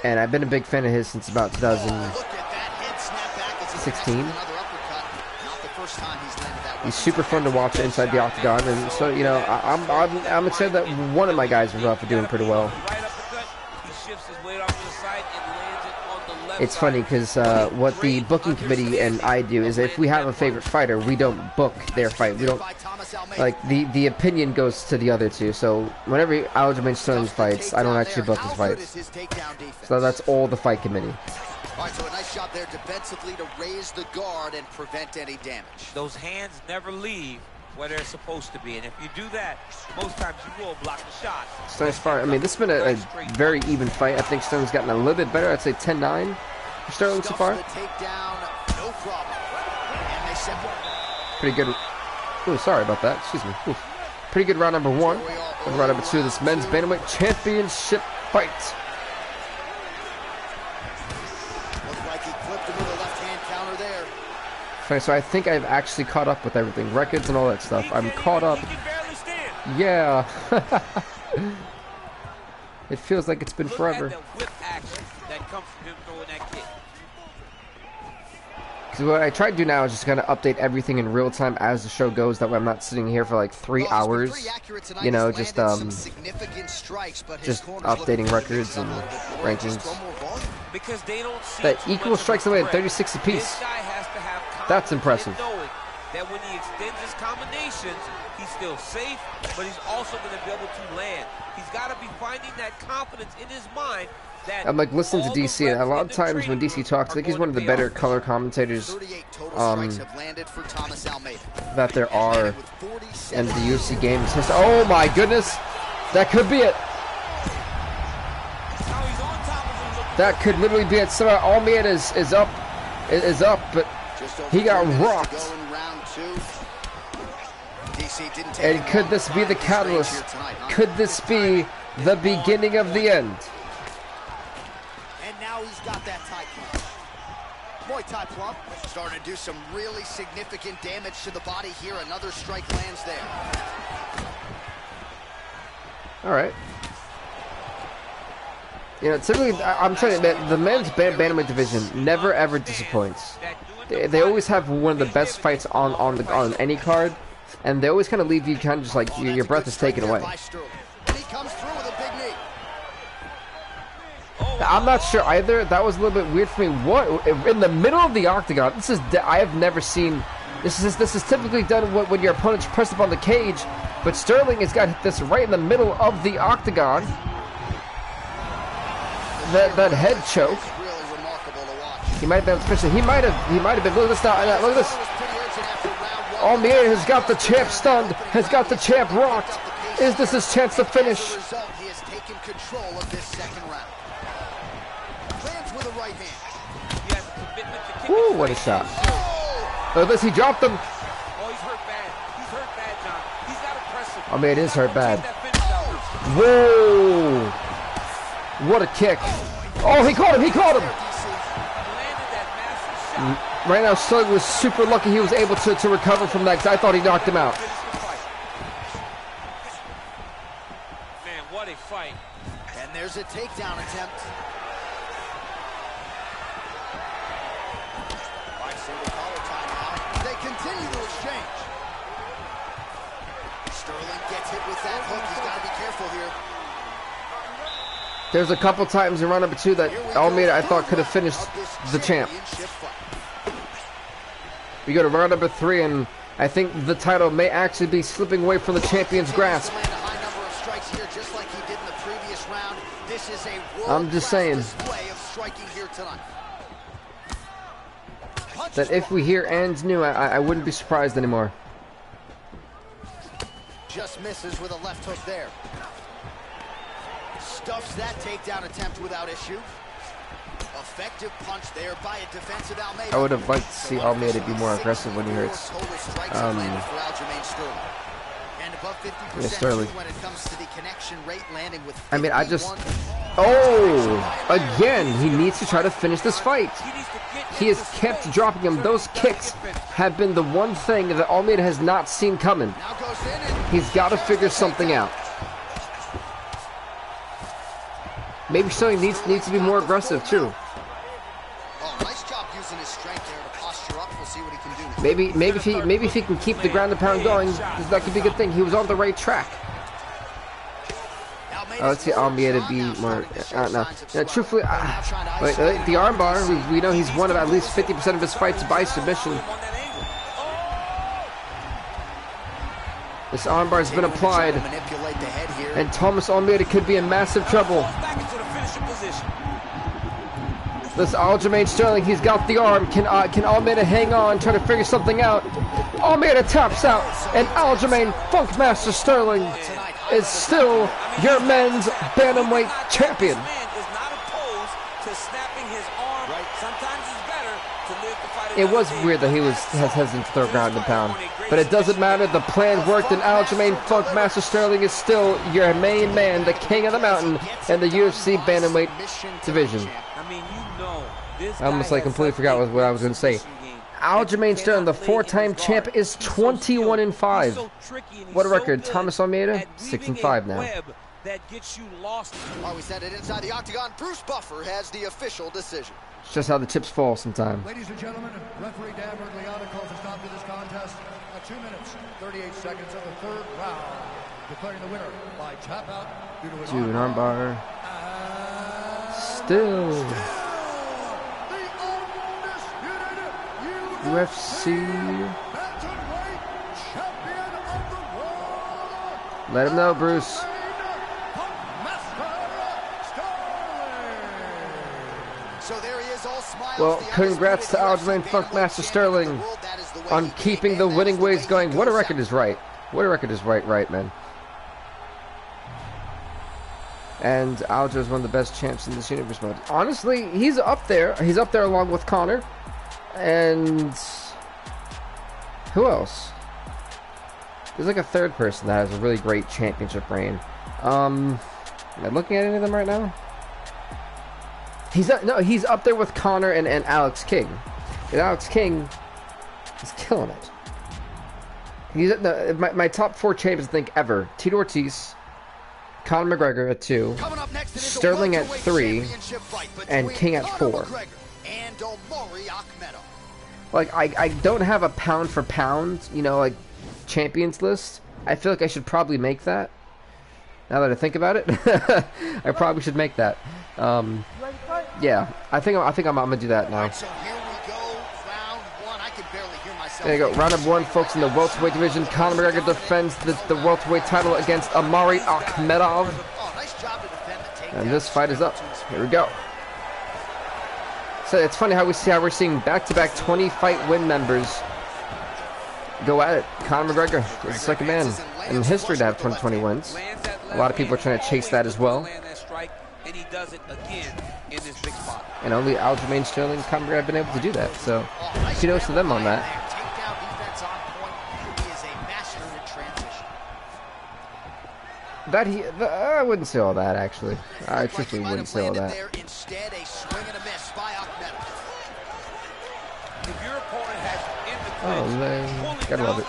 And I've been a big fan of his since about 2016. He's super fun to watch inside the octagon, and so, you know, I'm excited that one of my guys is off doing pretty well. It's funny because what the booking committee and I do is if we have a favorite fighter, we don't book their fight. We don't, like, the opinion goes to the other two. So whenever Aljamain Sterling fights, I don't actually book his fights. So that's all the fight committee. All right, so a nice job there defensively to raise the guard and prevent any damage. Those hands never leave where they're supposed to be, and if you do that, most times you will block the shot. Sterling's far. I mean, this has been a very even fight. I think Sterling's gotten a little bit better. I'd say 10-9 for Sterling so far. Pretty good. Oh, sorry about that. Excuse me. Ooh. Pretty good round number 1. And round number 2 of this men's bantamweight championship fight. Looks like he clipped him with a left-hand counter there. Okay, so I think I've actually caught up with everything, records and all that stuff. I'm caught up. Yeah. It feels like it's been forever. Because what I try to do now is just kind of update everything in real time as the show goes. That way I'm not sitting here for like 3 hours, you know, just updating records and rankings. That equal strikes away at 36 apiece. That's impressive. That when he extends his combinations, he's still safe, but he's also going to be able to land. He's got to be finding that confidence in his mind. That I'm like listening to DC, and a lot of times when DC talks, I think he's one of the better color commentators that there are in the UFC games. Oh my goodness, that could be it. That could literally be it. So Almeida is up, but he got rocked. And could this be the catalyst? Could this be the beginning of the end? And now he's got that tie plump. Muay Thai plump. Starting to do some really significant damage to the body here. Another strike lands there. All right. You know, typically, I'm trying to admit, the men's bantamweight division never ever disappoints. They always have one of the best fights on any card, and they always kind of leave you kind of just like your breath is taken away. I'm not sure either. That was a little bit weird for me. What in the middle of the octagon? This is I have never seen. This is typically done when your opponent's pressed up on the cage, but Sterling has got this right in the middle of the octagon. That head choke. He might have been He might have been. Look at this now. Look at this. Omaree has got the champ stunned. Has got the champ rocked. Is this his chance to finish? He has taken control of this second round. Lands with a right hand. He has a commitment to kick. Woo, what a shot. Look at this. He dropped him. Oh, he's hurt bad. He's hurt bad, John. He's got to press him. Omaree is hurt bad. Whoa. What a kick. Oh, he caught him. He caught him. Right now, Sterling was super lucky he was able to recover from that, because I thought he knocked him out. Man, what a fight. And there's a takedown attempt. By single collar timeout. They continue to exchange. Sterling gets hit with that hook. He's got to be careful here. There's a couple times in round number 2 that Omaree I thought could have finished the champ. We go to round number 3, and I think the title may actually be slipping away from the champion's grasp. I'm just saying that if we hear ends new, I wouldn't be surprised anymore. Just misses with a left hook there. Stuffs that takedown attempt without issue. Effective punch there by a defensive Almeida. I would have liked to see Almeida be more aggressive when he hurts. Yeah, Sterling. I mean, I just... Oh! Again, he needs to try to finish this fight. He has kept dropping him. Those kicks have been the one thing that Almeida has not seen coming. He's got to figure something out. Maybe Sterling needs to be more aggressive too. Oh, nice job using his strength there to posture up. We'll see what he can do. Maybe if he can keep the ground and pound going, that could be a good thing. He was on the right track. Let's see Almeida be more. No, truthfully, the armbar. We know he's won at least 50% of his fights by submission. This armbar has been applied, and Thomas Almeida could be in massive trouble. This Aljamain Sterling, he's got the arm. Can Almeida hang on, try to figure something out? Almeida taps out, and Aljamain Funkmaster Sterling is still your men's bantamweight champion. It was weird that he has hesitant to throw ground and pound. But it doesn't matter. The plan worked, and Aljamain Funkmaster Sterling is still your main man, the king of the mountain, in the UFC bantamweight division. I almost completely forgot what I was going to say. Aljamain Sterling, the 4-time champ, is 21-5. What a record. Thomas Almeida, 6-5 now. That gets you lost. Oh, we sent it inside the octagon. Bruce Buffer has the official decision. It's just how the chips fall sometimes. Ladies and gentlemen, referee Dan Leonardo calls a stop to this contest at 2 minutes, 38 seconds of the third round, declaring the winner by tap out due to an armbar. Still the UFC champion of the world. Let him know, Bruce. Well, congrats to Aljamain Funkmaster Sterling on keeping the winning ways going. What a record is right. What a record is right, man. And Aljo is one of the best champs in this universe mode. Honestly, he's up there. He's up there along with Conor. And who else? There's like a third person that has a really great championship reign. Am I looking at any of them right now? He's up there with Conor and Alex King. And Alex King is killing it. He's my top 4 champions, I think, ever. Tito Ortiz, Conor McGregor at 2. Sterling at 3, and King at 4. Like, I don't have a pound for pound, you know, like, champions list. I feel like I should probably make that. Now that I think about it, I probably should make that. Yeah, I think I'm gonna do that now. There you go, round number 1, folks, in the welterweight division. Conor McGregor defends the welterweight title against Omaree Akhmedov. And this fight is up. Here we go. So it's funny how we're seeing back-to-back 20-fight win members go at it. Conor McGregor is the second man in history to have 20 wins. A lot of people are trying to chase that as well. And only Aljamain Sterling and Conor McGregor have been able to do that. So kudos to them on that. I wouldn't say all that, actually. I truthfully wouldn't say all that. Oh, man. Gotta love it.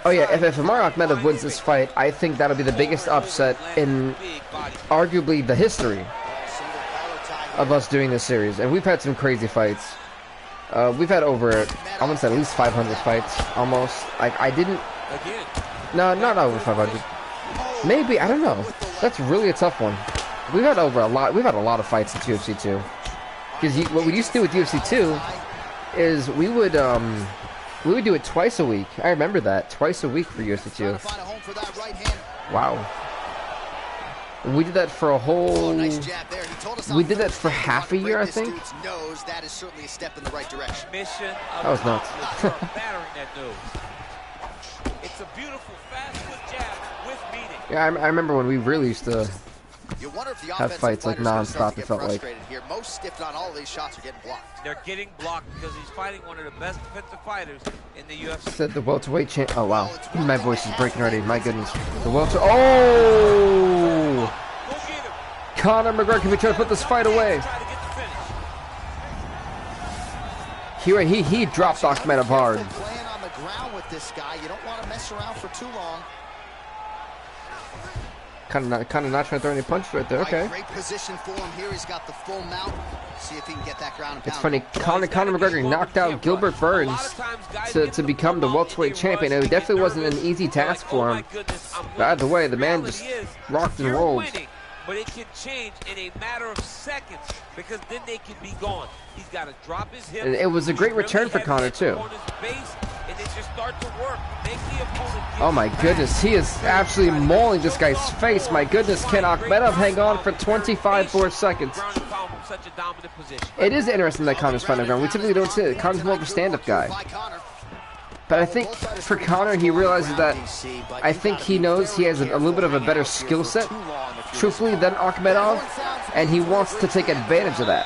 Oh, yeah, if Omaree Akhmedov wins this fight, I think that'll be the biggest upset in arguably the history of us doing this series. And we've had some crazy fights. We've had over, I want to say at least 500 fights, almost. I didn't... No, not over 500. Maybe, I don't know. That's really a tough one. We've had a lot of fights in UFC 2. Because what we used to do with UFC 2 is we would do it twice a week. I remember that. Twice a week for UFC 2. Wow. We did that for a whole... We did that for half a year, I think. That was nuts. Yeah, I remember when we really used to have fights like non-stop, it felt like. Most, if not all, of these shots are getting blocked. They're getting blocked because he's fighting one of the best defensive fighters in the UFC. Said the welterweight champ. Oh wow, my voice is breaking already. My goodness, the welter. Oh! Conor McGregor can be trying to put this fight away. He dropped Akhmedov hard. Playing on the ground with this guy, you don't want to mess around for too long. Kind of not trying to throw any punches right there. Okay. Great position for him here. He's got the full mount. See if he can get that ground and pound. It's funny. Conor McGregor knocked out Gilbert Burns to become the welterweight champion. It definitely wasn't an easy task for him. By the way, the man just rocked and rolled. But it can change in a matter of seconds because then they can be gone. He's got to drop his hips. And it was a great return for Conor too. Oh my goodness, he is absolutely mauling this guy's face. My goodness, can Akhmedov hang on for 25 more seconds? It is interesting that Conor's fighting ground. We typically don't see it. Conor's more of a stand-up guy. But I think for Conor, he realizes that I think he knows he has a little bit of a better skill set, truthfully, than Akhmedov, and he wants to take advantage of that.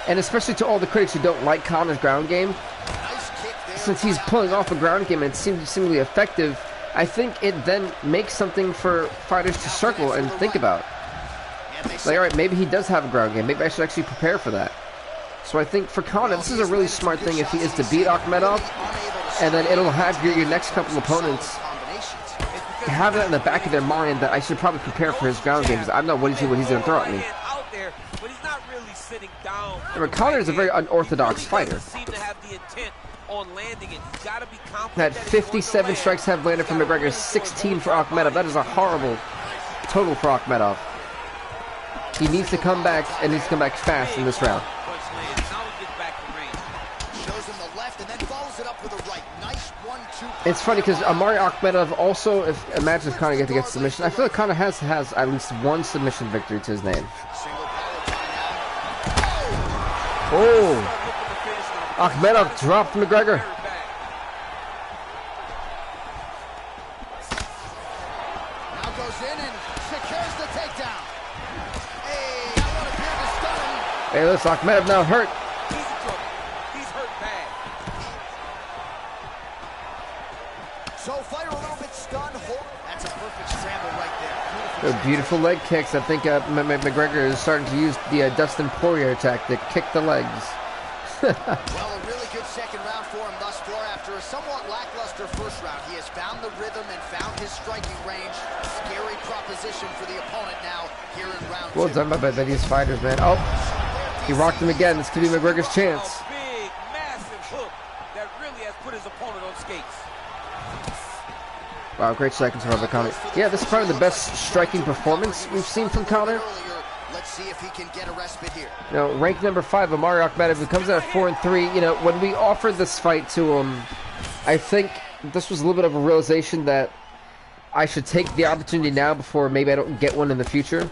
And especially to all the critics who don't like Conor's ground game, since he's pulling off a ground game and it seems seemingly effective, I think it then makes something for fighters to circle and think about. Like, alright, maybe he does have a ground game. Maybe I should actually prepare for that. So I think for Conor, this is a really smart thing if he is to beat Akhmedov, and then it'll have your next couple opponents have that in the back of their mind that I should probably prepare for his ground games. I don't know what he's going to throw at me. Remember, Conor is a very unorthodox fighter. That 57 strikes have landed for McGregor, 16 for Akhmedov. That is a horrible total for Akhmedov. He needs to come back, and needs to come back fast in this round. It's funny because Omaree Akhmedov also, imagine if Conor gets to get submission. I feel like Conor has at least one submission victory to his name. Oh! Akhmedov dropped McGregor. Now goes in and secures the takedown. Hey, that one appeared to stun him. Hey, listen, Akhmedov now hurt. He's hurt bad. So fighter a little bit stunned. That's a perfect scramble right there. Beautiful leg kicks. I think McGregor is starting to use the Dustin Poirier tactic, kick the legs. Well, a really good second round for him thus far after after a somewhat lackluster first round, he has found the rhythm and found his striking range. Scary proposition for the opponent now here in round 2. Well done by these fighters, man. Oh, he rocked him again. This could be McGregor's chance. A big, massive hook that really has put his opponent on skates. Wow, great striking from Conor. Yeah, this is probably the best striking performance we've seen from Conor. Let's see if he can get a respite here. You know, ranked number 5, Omaree Magamet, who comes out at 4-3. You know, when we offered this fight to him, I think this was a little bit of a realization that I should take the opportunity now before maybe I don't get one in the future.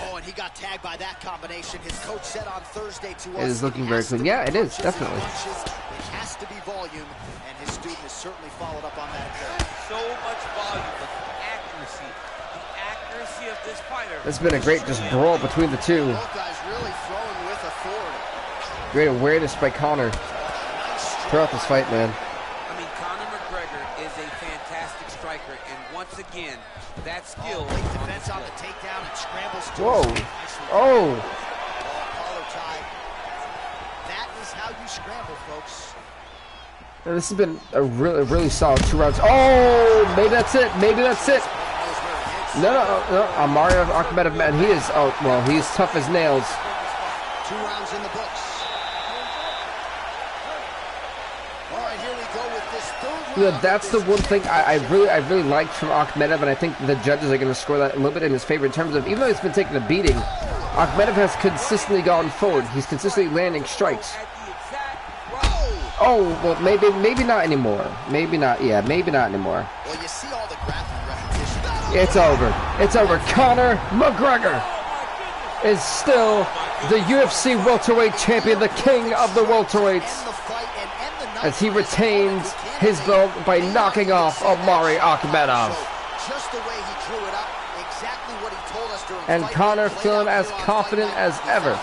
Oh, and he got tagged by that combination. His coach said on Thursday to us, it is looking very clean. Yeah, it is, definitely. It has to be volume, and his student has certainly followed up on that. So much volume, but accuracy. Of this fighter. It's been a great just brawl between the two. Both guys really throwing with authority. Great awareness by Conor throughout this fight, man. I mean, Conor McGregor is a fantastic striker, and once again, that skill. Big defense on the takedown and scrambles to whoa! Oh! Collar tie. That is how you scramble, folks. And this has been a really solid 2 rounds. Oh, maybe that's it. Maybe that's it. No, Omaree Magamet, man, he is, oh, well, he's tough as nails. 2 rounds in the books. All right, here we go with this 3rd round. You know, that's the one thing I really liked from Magamet, and I think the judges are going to score that a little bit in his favor in terms of, even though he's been taking a beating, Magamet has consistently gone forward. He's consistently landing strikes. Oh, well, maybe not anymore. Maybe not, yeah, maybe not anymore. Well, you see all the grappling repetition. It's over. It's over. Conor McGregor is still the UFC welterweight champion, the king of the welterweights, as he retains his belt by knocking off Omaree Magamet. Just the way he drew it up, exactly what he told us during and Conor feeling as confident as ever.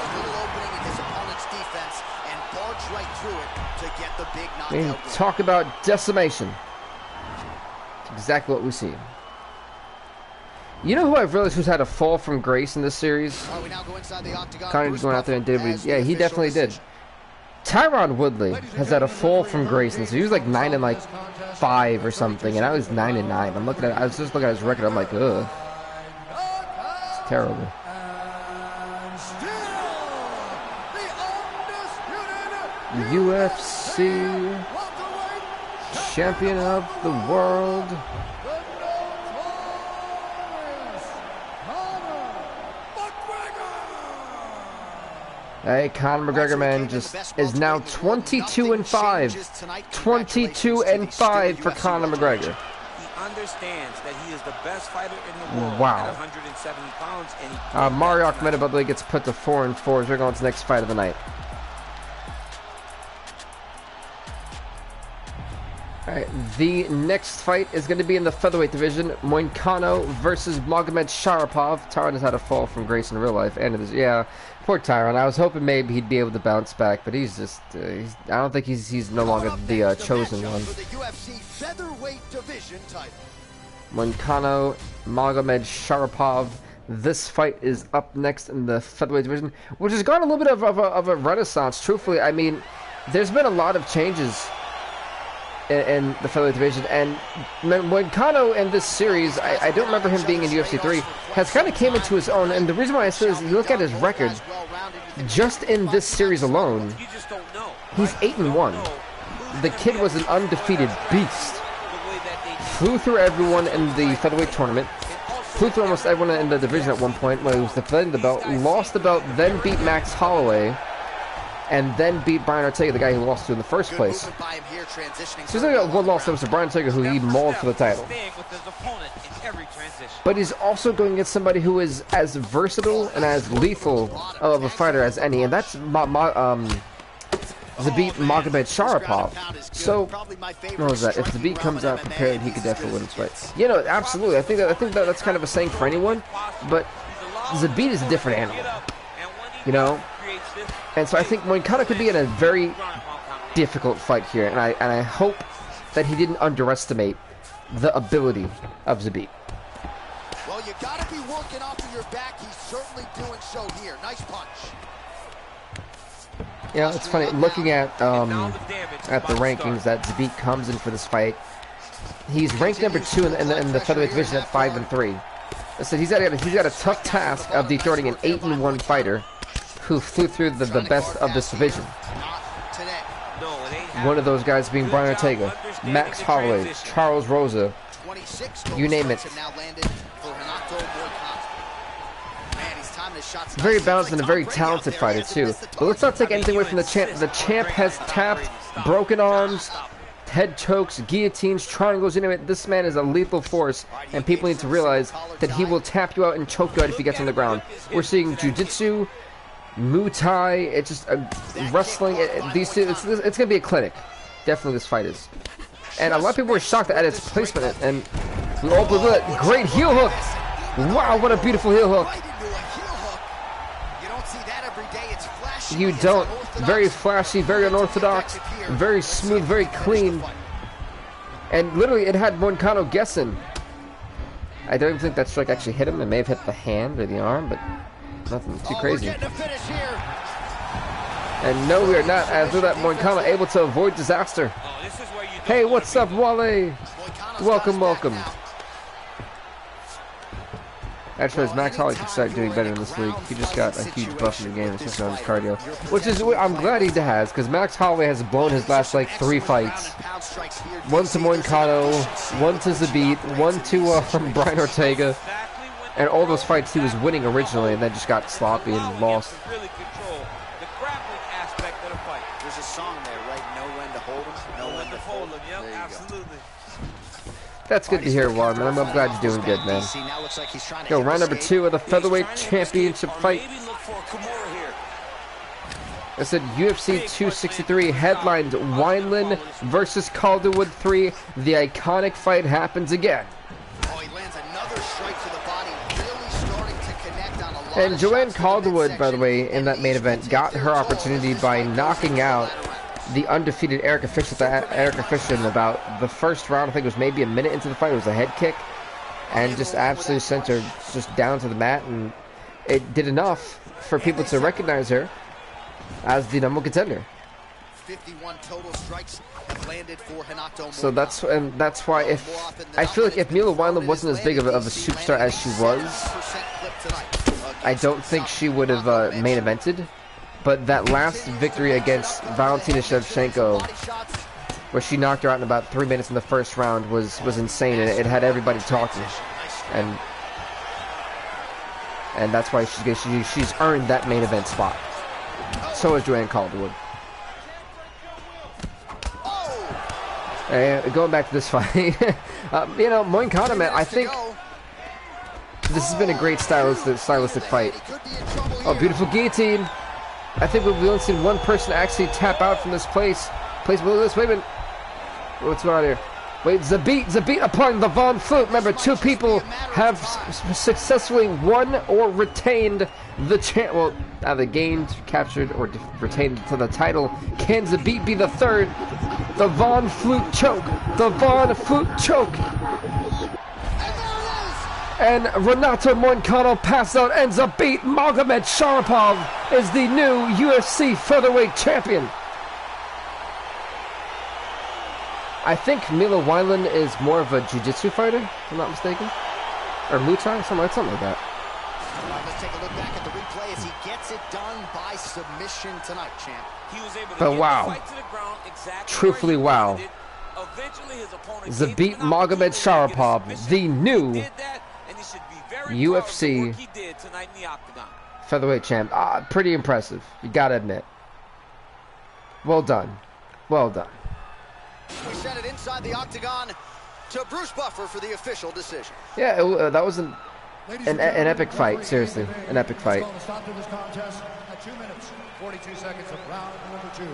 I mean, talk about decimation. It's exactly what we see. You know who I've realized who's had a fall from grace in this series? Conor just went out there and did what he, yeah, he definitely did. Tyron Woodley has had a fall from grace in this. He was like 9-5 or something, and I was 9-9. I was just looking at his record. I'm like, ugh, it's terrible. UFC champion of the world. Hey, Conor McGregor, man, just is now 22-5. 22-5 for Conor McGregor. He understands that he is the best fighter in the world. Wow. At 170 pounds, and Omaree Magamet, by the way, gets put to 4-4 as we're going to the next fight of the night. Alright, the next fight is going to be in the featherweight division. Moin Kano versus Magamet Sharopov. Tyron has had a fall from grace in real life. And it is, yeah, poor Tyron. I was hoping maybe he'd be able to bounce back, but he's just, I don't think he's no longer the chosen one. Moin Kano, Magamet Sharopov. This fight is up next in the featherweight division, which has gone a little bit of a renaissance, truthfully. I mean, there's been a lot of changes in the featherweight division, and when Kano in this series, I don't remember him being in UFC 3, has kind of came into his own, and the reason why I say is, you look at his record, just in this series alone, he's 8-1. The kid was an undefeated beast. Flew through everyone in the featherweight tournament, flew through almost everyone in the division at one point when he was defending the belt, lost the belt, then beat Max Holloway, and then beat Brian Ortega, the guy he lost to in the first place. So he's only got one loss, that was to Brian Ortega, who he mauled for the title. But he's also going against somebody who is as versatile and as lethal of a fighter as any, and that's Zabit Magamet Sharopov. So, what was that? If Zabit comes out prepared, he could definitely win this fight. You know, absolutely. I think that's kind of a saying for anyone, but Zabit is a different animal. You know? And so I think Moin Kano could be in a very difficult fight here, and I hope that he didn't underestimate the ability of Zabit. Well, you got to be working off of your back. He's certainly doing so here. Nice punch. You know, it's funny looking at the rankings that Zabit comes in for this fight. He's ranked number 2 in the featherweight division at 5-3. So he's got a tough task of dethroning an 8-1 fighter who flew through the best of this division. One of those guys being Brian Ortega, Max Holloway, Charles Rosa, you name it. Very balanced and a very talented fighter too. But let's not take anything away from the champ. The champ has tapped, broken arms, head chokes, guillotines, triangles, you know it. This man is a lethal force, and people need to realize that he will tap you out and choke you out if he gets on the ground. We're seeing jiu-jitsu, Muay Thai, it's just wrestling. These two, it's gonna be a clinic. Definitely, this fight is. And a lot of people were shocked at its placement. And we all blew it. Great heel hook. Wow, what a beautiful heel hook. You don't. Very flashy, very unorthodox, very smooth, very clean. And literally, it had Kano guessing. I don't even think that strike actually hit him. It may have hit the hand or the arm, but nothing too crazy. And no, we are not, as with that Kano able to avoid disaster. Hey, what's up, Wale? Welcome, welcome. Actually, as Max Holloway could start doing better in this league. He just got a huge buff in the game, especially on his cardio. Which is, I'm glad he has, because Max Holloway has blown his last, like, 3 fights. One to Kano, one to Zabit, one to Brian Ortega. And all those fights he was winning originally, and then just got sloppy and lost. There's a song there, right? Know when to hold him, know when to fold him. Yep, absolutely. That's good to hear, Warren. I'm glad you're doing good, man. Go, round number 2 of the featherweight championship fight. I said UFC 263 headlined Wineland versus Calderwood 3. The iconic fight happens again. And Joanne Calderwood, by the way, in that main event, got her opportunity by knocking out the undefeated Erica Fisher in about the first round. I think it was maybe a minute into the fight. It was a head kick, and just absolutely sent her just down to the mat, and it did enough for people to recognize her as the number one contender. 51 total strikes have landed for Renato. So that's why I feel like if Mila Wineland wasn't as big of a superstar as she was, I don't think she would have main evented. But that last victory against Valentina Shevchenko, where she knocked her out in about 3 minutes in the first round, was insane, and it had everybody talking. And that's why she's earned that main event spot. So has Joanne Calderwood. And going back to this fight, you know, Moin Kano, man, I think this has been a great stylistic fight. Oh, beautiful guillotine. I think we've only seen one person actually tap out from this place. Wait a minute. What's going on here? Wait, Zabit applying the Von Flute. Remember, 2 people have successfully won or retained the champ. Well, either gained, captured, or retained to the title. Can Zabit be the 3rd? The Von Flute choke. The Von Flute choke. And Renato Moicano passed out, and Zabit Magamet Sharopov is the new UFC featherweight champion. I think Mila Wineland is more of a jiu-jitsu fighter, if I'm not mistaken. Or Muay Thai, something like that. Let's take a look back at the replay as he gets it done by submission tonight, champ. He was able to but wow. Truthfully, wow. Zabit Magamet Sharopov, the new UFC featherweight champ. Pretty impressive, you gotta admit. Well done. Well done. We sent it inside the octagon to Bruce Buffer for the official decision. Yeah, that was an epic fight. Seriously, an epic fight. Stop to this contest at 2 minutes, 42 seconds of round number 2.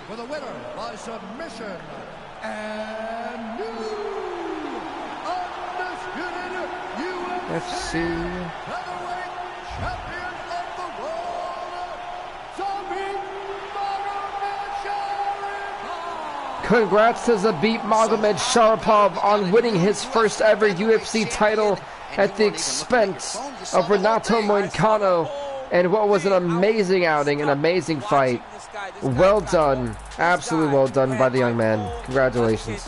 For the winner by submission and new undisputed UFC featherweight champion of the world, Zabit Magamet Sharopov. Congrats to Zabit Magamet Sharopov on winning his first ever UFC title at the expense of Renato Moicano And what was an amazing outing, an amazing fight. Well done. Absolutely well done by the young man. Congratulations.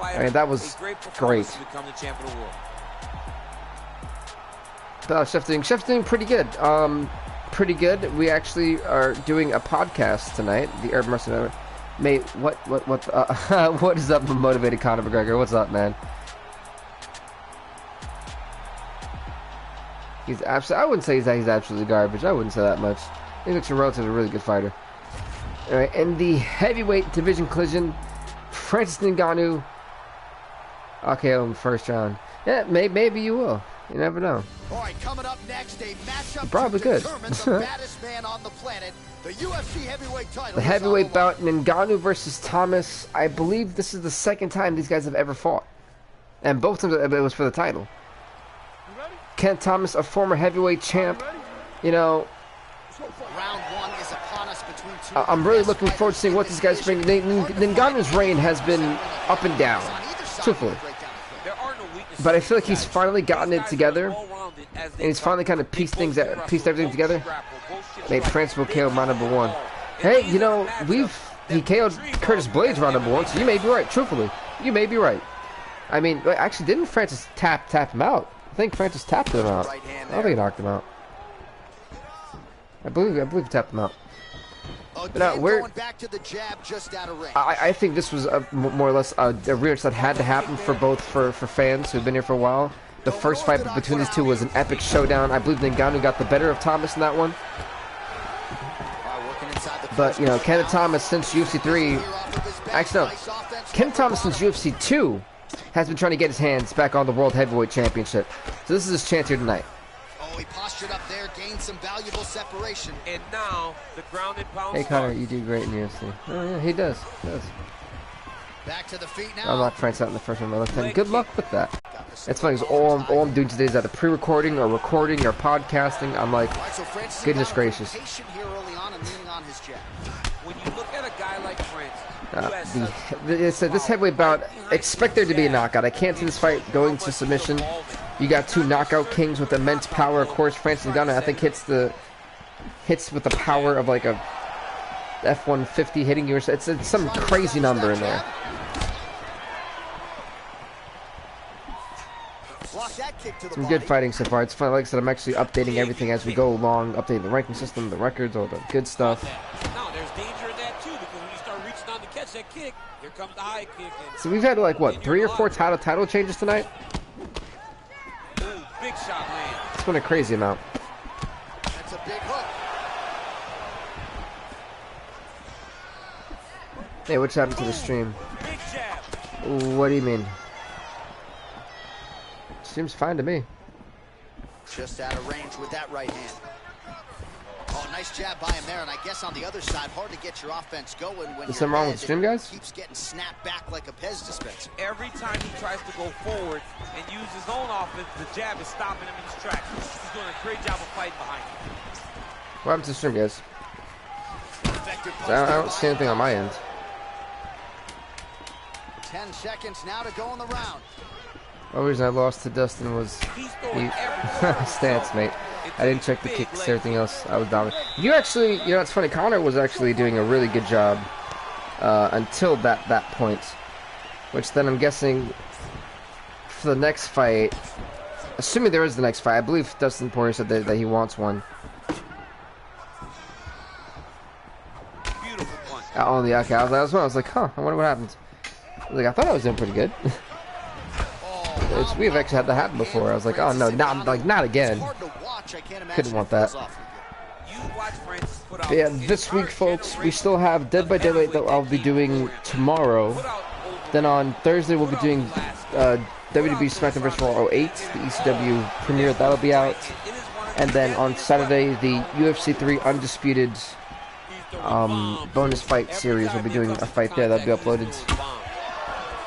I mean, that was great. Shifting pretty good. Pretty good. We actually are doing a podcast tonight. The Urban Wrestling Network. Mate, what is up, motivated Conor McGregor? What's up, man? He's absolutely. I wouldn't say he's absolutely garbage. I wouldn't say that much. He looks a relatively really good fighter. All right, in the heavyweight division collision, Francis Ngannou. Okay, in the first round. Yeah, maybe you will. You never know. All right, coming up next, a matchup probably good. The baddest man on the planet, the UFC heavyweight title. The heavyweight bout, Ngannou versus Thomas. I believe this is the second time these guys have ever fought, and both times it was for the title. Ken Thomas, a former heavyweight champ, you know. Round one is upon us between two. I'm really looking forward to seeing what these guys bring. Ngannou's reign has been up and down, truthfully. But I feel like he's finally gotten it together, and he's finally kind of pieced everything together. Made Francis will KO round number one. Hey, you know, he KO'd Curtis Blades round number one, so you may be right. Truthfully, you may be right. I mean, actually, didn't Francis tap him out? I think Francis tapped him out. I don't think he knocked him out. I believe he tapped him out. Now, going back to the jab just out of range. I think this was more or less a rematch that had to happen for fans who've been here for a while. The first fight between these two was an epic showdown. I believe Ngannou got the better of Thomas in that one. But, you know, Ken Thomas since UFC 3... Actually, no. Ken Thomas since UFC 2 has been trying to get his hands back on the World Heavyweight Championship. So this is his chance here tonight. Oh, he postured up there, gained some valuable separation. And now, the ground and pound. Hey, Connor, you do great in UFC. Oh, yeah, he does. Back to the feet now. I'll knock France out in the first one. Good luck with that. It's funny, because all I'm doing today is either pre-recording or recording or podcasting. I'm like, goodness gracious. When you look at a guy like France, this heavyweight bout, expect there to be a knockout. I can't see this fight going to submission. You got two knockout kings with immense power. Of course, Francis Ngannou, I think, hits with the power of like a F-150 hitting you. It's some crazy number in there. Some good fighting so far. It's fun. Like I said, I'm actually updating everything as we go along, updating the ranking system, the records, all the good stuff. No, there's danger in that too, because when you start reaching down to catch that kick, here comes the high kick. So we've had like what, 3 or 4 title changes tonight? Ooh, big shot, man. It's been a crazy amount. That's a big hook. Hey, what's happened to the stream? Big jab. What do you mean? Seems fine to me. Just out of range with that right hand. Oh, nice jab by him there, and I guess on the other side, hard to get your offense going when there's something wrong with the stream, guys? Keeps getting snapped back like a Pez dispenser. Every time he tries to go forward and use his own offense, the jab is stopping him in his tracks. He's doing a great job of fighting behind him. What happened to the stream, guys? So I don't see anything on my end. 10 seconds now to go in the round. The only reason I lost to Dustin was stance, mate. I didn't check the kicks, everything else. I was dominant. You actually, you know, it's funny. Connor was actually doing a really good job until that point, which then I'm guessing for the next fight, assuming there is the next fight. I believe Dustin Poirier said that he wants one. Oh, yeah, okay. I was like, huh? I wonder what happened. I thought I was doing pretty good. We've actually had that happen before. I was like, oh no, not again. Couldn't want that. But yeah, this week, folks, we still have Dead by Daylight that I'll be doing tomorrow. Then on Thursday we'll be doing WWE SmackDown vs. Raw 08, the ECW premiere. That'll be out. And then on Saturday, the UFC 3 Undisputed bonus fight series. We'll be doing a fight there. That'll be uploaded.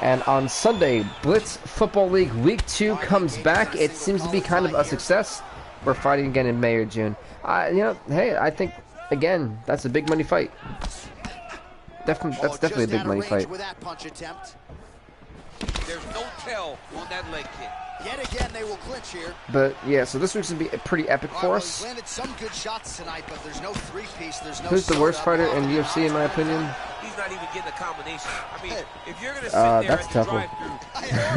And on Sunday, Blitz Football League Week 2 comes back. It seems to be kind of a success. We're fighting again in May or June. You know, hey, I think, again, that's a big money fight. That's definitely a big money fight. There's no tell on that leg kick. Yet again, they will clinch here. But yeah, so this one's gonna be pretty epic for us. He's landed some good shots tonight, but there's no three-piece. There's no. Who's the worst fighter in UFC, in my opinion? He's not even getting a combination. I mean, if you're gonna sit there that's at tough the drive-thru,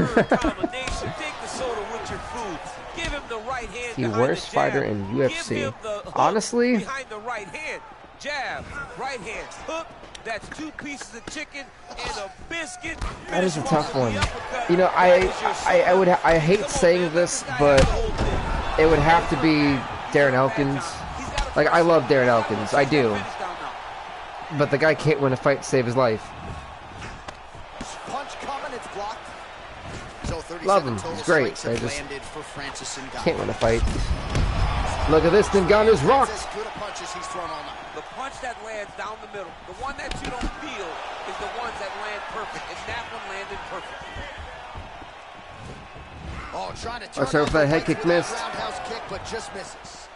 order a combination, take the soda with your food, give him the right hand. The worst fighter in UFC. Honestly, behind the right hand, jab, right hand, hook. That's 2 pieces of chicken and a biscuit. That is a tough one. You know, I hate saying this, but it would have to be Darren Elkins. Like, I love Darren Elkins, I do. But the guy can't win a fight to save his life. Punch coming, it's blocked. So love him, he's great. I just can't win a fight. Look at this, Ngannou's rocked. The punch that lands down the middle, the one that you don't feel, is the ones that land perfect, and that one landed perfect. Oh, trying to turn off that head kick missed. Roundhouse kick, but just misses.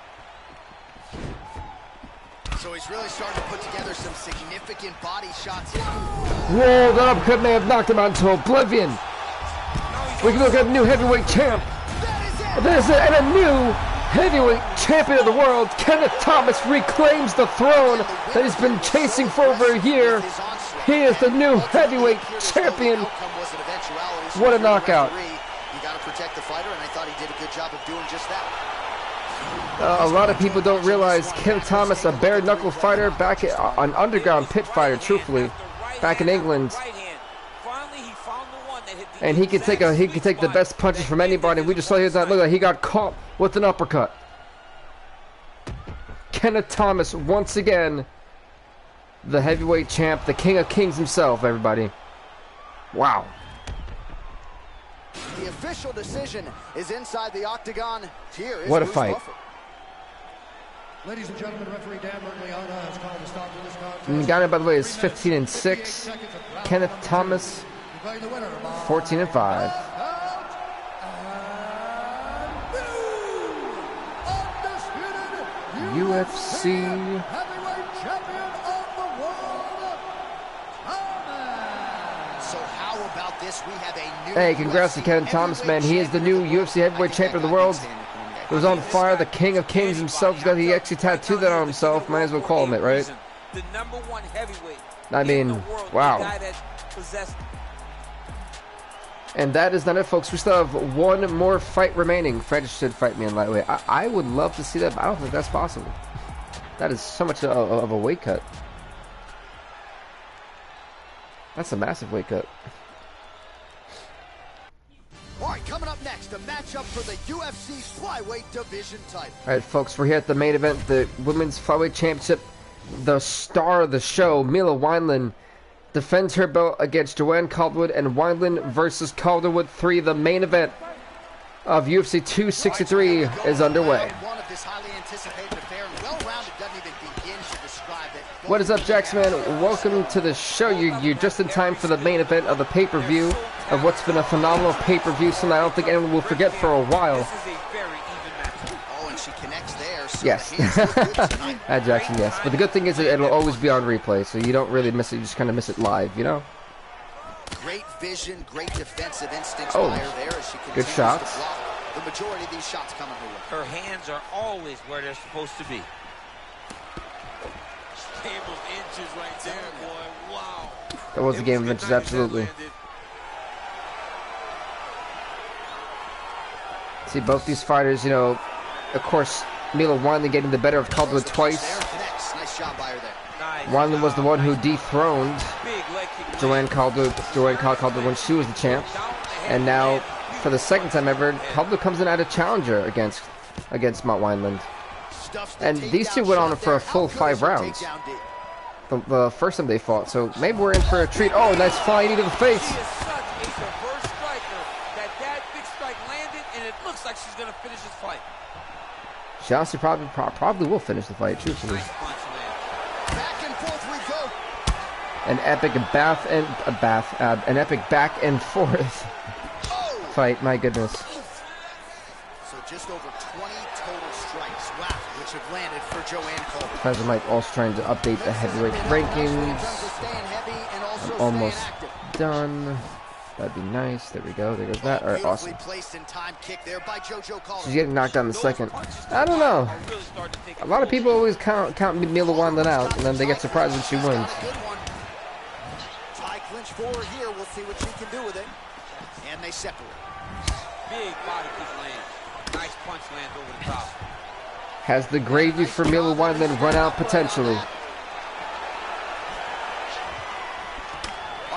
So he's really starting to put together some significant body shots. Whoa, that uppercut may have knocked him out into oblivion. We can look at a new heavyweight champ. There's a new heavyweight champion of the world. Kenneth Thomas reclaims the throne that he's been chasing for over a year. He is the new heavyweight champion. What a knockout. You got to protect the fighter, and I thought he did a good job of doing just that. A lot of people don't realize Kenneth Thomas, a bare knuckle fighter, an underground pit fighter, truthfully, back in England. And he could take the best punches from anybody. We just saw his, look like he got caught with an uppercut. Kenneth Thomas, once again, the heavyweight champ, the king of kings himself, everybody. Wow. The official decision is inside the octagon. Here is what a fight. Ladies and gentlemen, referee Dan Bergliana has called a stop to this contest. Ngannou, by the way, is 15-6. Kenneth Thomas, 14-5. UFC heavyweight champion of the world, So how about this? We have a new Hey, congrats to Kenneth Thomas, man. He is the new UFC heavyweight champion of the world. It was on fire. The king of kings himself. He actually tattooed that on himself. Might as well call him it, right? The #1 heavyweight. I mean, wow. And that is not it, folks. We still have one more fight remaining. French should fight me in lightweight. I would love to see that, but I don't think that's possible. That is so much of a weight cut. That's a massive weight cut. All right, coming up next, a matchup for the UFC flyweight division title. All right, folks, we're here at the main event, the Women's Flyweight Championship. The star of the show, Mila Wineland, defends her belt against Joanne Calderwood, and Wineland versus Calderwood 3. The main event of UFC 263 is underway. What is up, Jackson, man? Welcome to the show. You're just in time for the main event of the pay-per-view of what's been a phenomenal pay-per-view, something I don't think anyone will forget for a while. Yes. Jackson, yes. But the good thing is that it'll always be on replay, so you don't really miss it. You just kind of miss it live, you know? Great vision, great defensive instincts by her there as she continues good shots. to block. The majority of these shots coming her way. Her hands are always where they're supposed to be. Game of inches right there, boy. Wow. That was a game of inches, absolutely. See, both these fighters, you know, of course, Mila Wineland getting the better of Calderwood twice. Nice job by her there. Wineland was the one who dethroned Joanne Calderwood when she was the champ. And now, for the second time ever, Calderwood comes in at a challenger against Mount Wineland. And these two went on for a full 5 rounds. The first time they fought. So maybe we're in for a treat. Oh, nice flying knee to the face. She is such a diverse striker that big strike landed, and it looks like she's going to finish this fight. She honestly probably will finish the fight, truthfully. Back and forth we go. An epic an epic back and forth fight. My goodness. So just over 20 total strikes, wow, which have landed for Joanne Calderwood. President Mike also trying to update the heavyweight rankings. I'm almost done. That'd be nice. There we go. There goes that. All right, awesome. She's getting knocked down in the second. I don't know. A lot of people always count Mila Wineland out, and then they get surprised when she wins. Tie clinch for her here. We'll see what she can do with it. And they separate. Big body kick land. Nice punch lands over the top. Has the gravy for Mila Wineland run out potentially?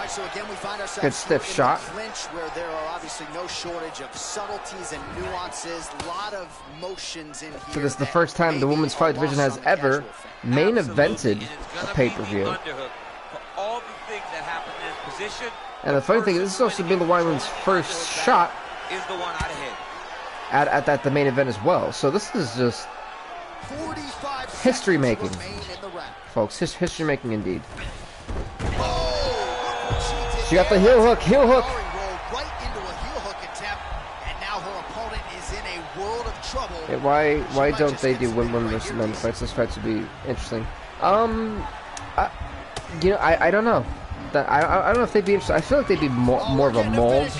So again, we find ourselves good stiff shot. Clinch, where there are obviously no shortage of subtleties and nuances. A lot of motions in here. So this is the first time the women's fight division has ever main evented a pay-per-view. And the funny thing is, this is also Mila Wineland's first shot at the main event as well. So this is just history making, folks. History making indeed. She got the heel hook, heel hook. Right into a heel hook attempt, and now her opponent is in a world of trouble. Yeah, why don't they do women versus men fights? This fight would be interesting. You know, I don't know. I don't know if they'd be interested. I feel like they'd be more of a mauling.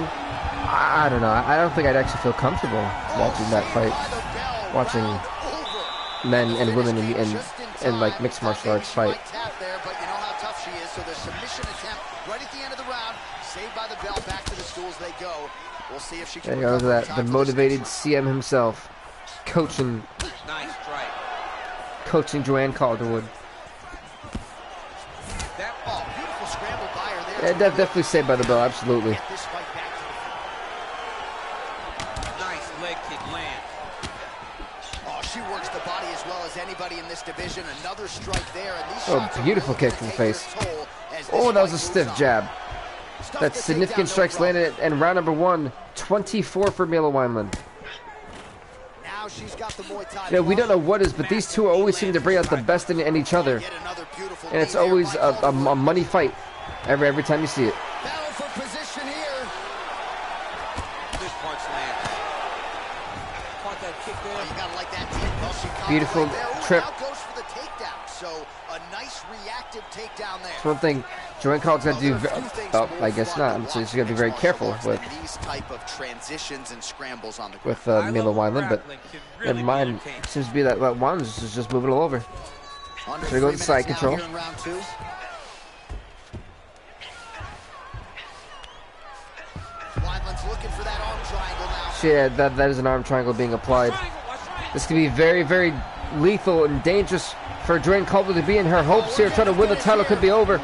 I don't know. I don't think I'd actually feel comfortable watching that fight. Watching men and women in like mixed martial arts fight. So the submission attempt right at the end of the round, saved by the bell, back to the stools they go. We'll see if she can. There goes that, the motivated CM himself, coaching. Nice strike. Coaching Joanne Calderwood. Beautiful scramble by her there. Yeah, definitely saved by the bell, absolutely. Nice leg kick land. She works the body as well as anybody in this division. Another strike there. And these beautiful kick to the face. Oh, that was a stiff jab. That's significant strikes landed in round number 1. 24 for Mila Wineland. Now she's got the Muay Thai. You know, we don't know what is, but these two always seem to bring out the best in each other. And it's always a money fight every time you see it. Battle for position here. This punch lands. Caught that kick there. You gotta like that deep. Well, she caught beautiful trip. Now goes for the takedown. So a nice reactive takedown there. That's one thing Joanne Calderwood's got to do. I guess not. So she's got to be very careful with these type of transitions and scrambles on the with Mila Wineland. But never mind. It seems to be that Wineland is just moving all over. So go to side control. Wineland's looking for that arm triangle now. Yeah, that is an arm triangle being applied. This could be very, very lethal and dangerous for Joanne Calderwood to be in. Her hopes here, trying to win the title, could be over.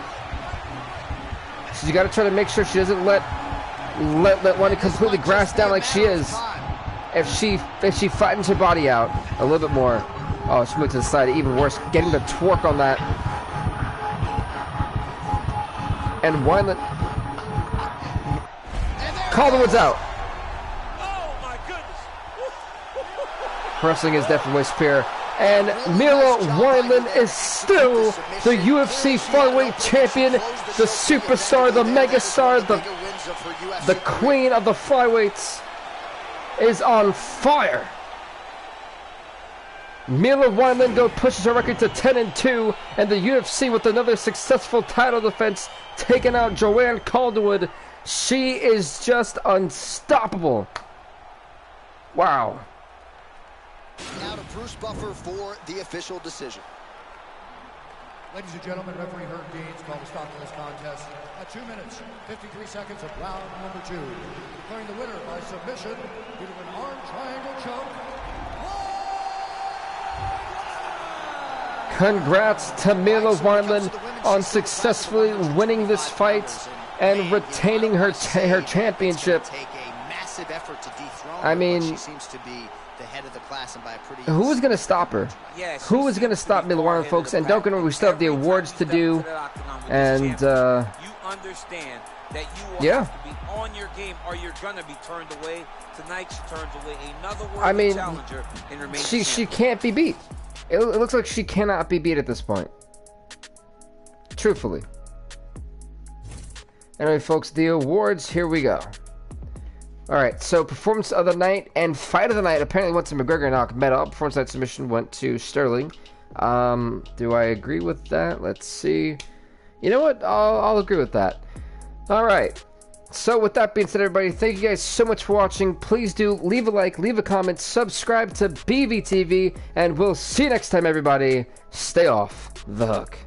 So you got to try to make sure she doesn't let Wineland completely grass down like she is. If she flattens her body out a little bit more. Oh, she moved to the side, even worse. Getting the torque on that. And Wineland. Calderwood's out. Oh my goodness. Wrestling is definitely superior. And Mila Wineland is still the UFC flyweight champion, the superstar, the megastar, the queen of the flyweights is on fire. Mila Wineland pushes her record to 10-2, and the UFC with another successful title defense, taking out Joanne Calderwood. She is just unstoppable. Wow. Now to Bruce Buffer for the official decision. Ladies and gentlemen, referee Herb Deans called a stop to this contest at 2 minutes, 53 seconds of round number 2. Declaring the winner by submission due to an arm triangle choke. Congrats to Mila Wineland on successfully winning this fight and retaining her championship. I mean, who is going to stop her? Who is going to stop Mila Wineland, folks? And don't get me wrong, we still have the awards to do. And you understand that you will have to be on your game or you're going to be turned away. Tonight she turns away another worthy challenger and remains she can't be beat. It looks like she cannot be beat at this point. Truthfully. Anyway, folks, the awards, here we go. Alright, so performance of the night and fight of the night apparently went to McGregor and Magamet. Performance night submission went to Sterling. Do I agree with that? Let's see. You know what? I'll agree with that. Alright. So with that being said, everybody, thank you guys so much for watching. Please do leave a like, leave a comment, subscribe to BVTV, and we'll see you next time, everybody. Stay off the hook.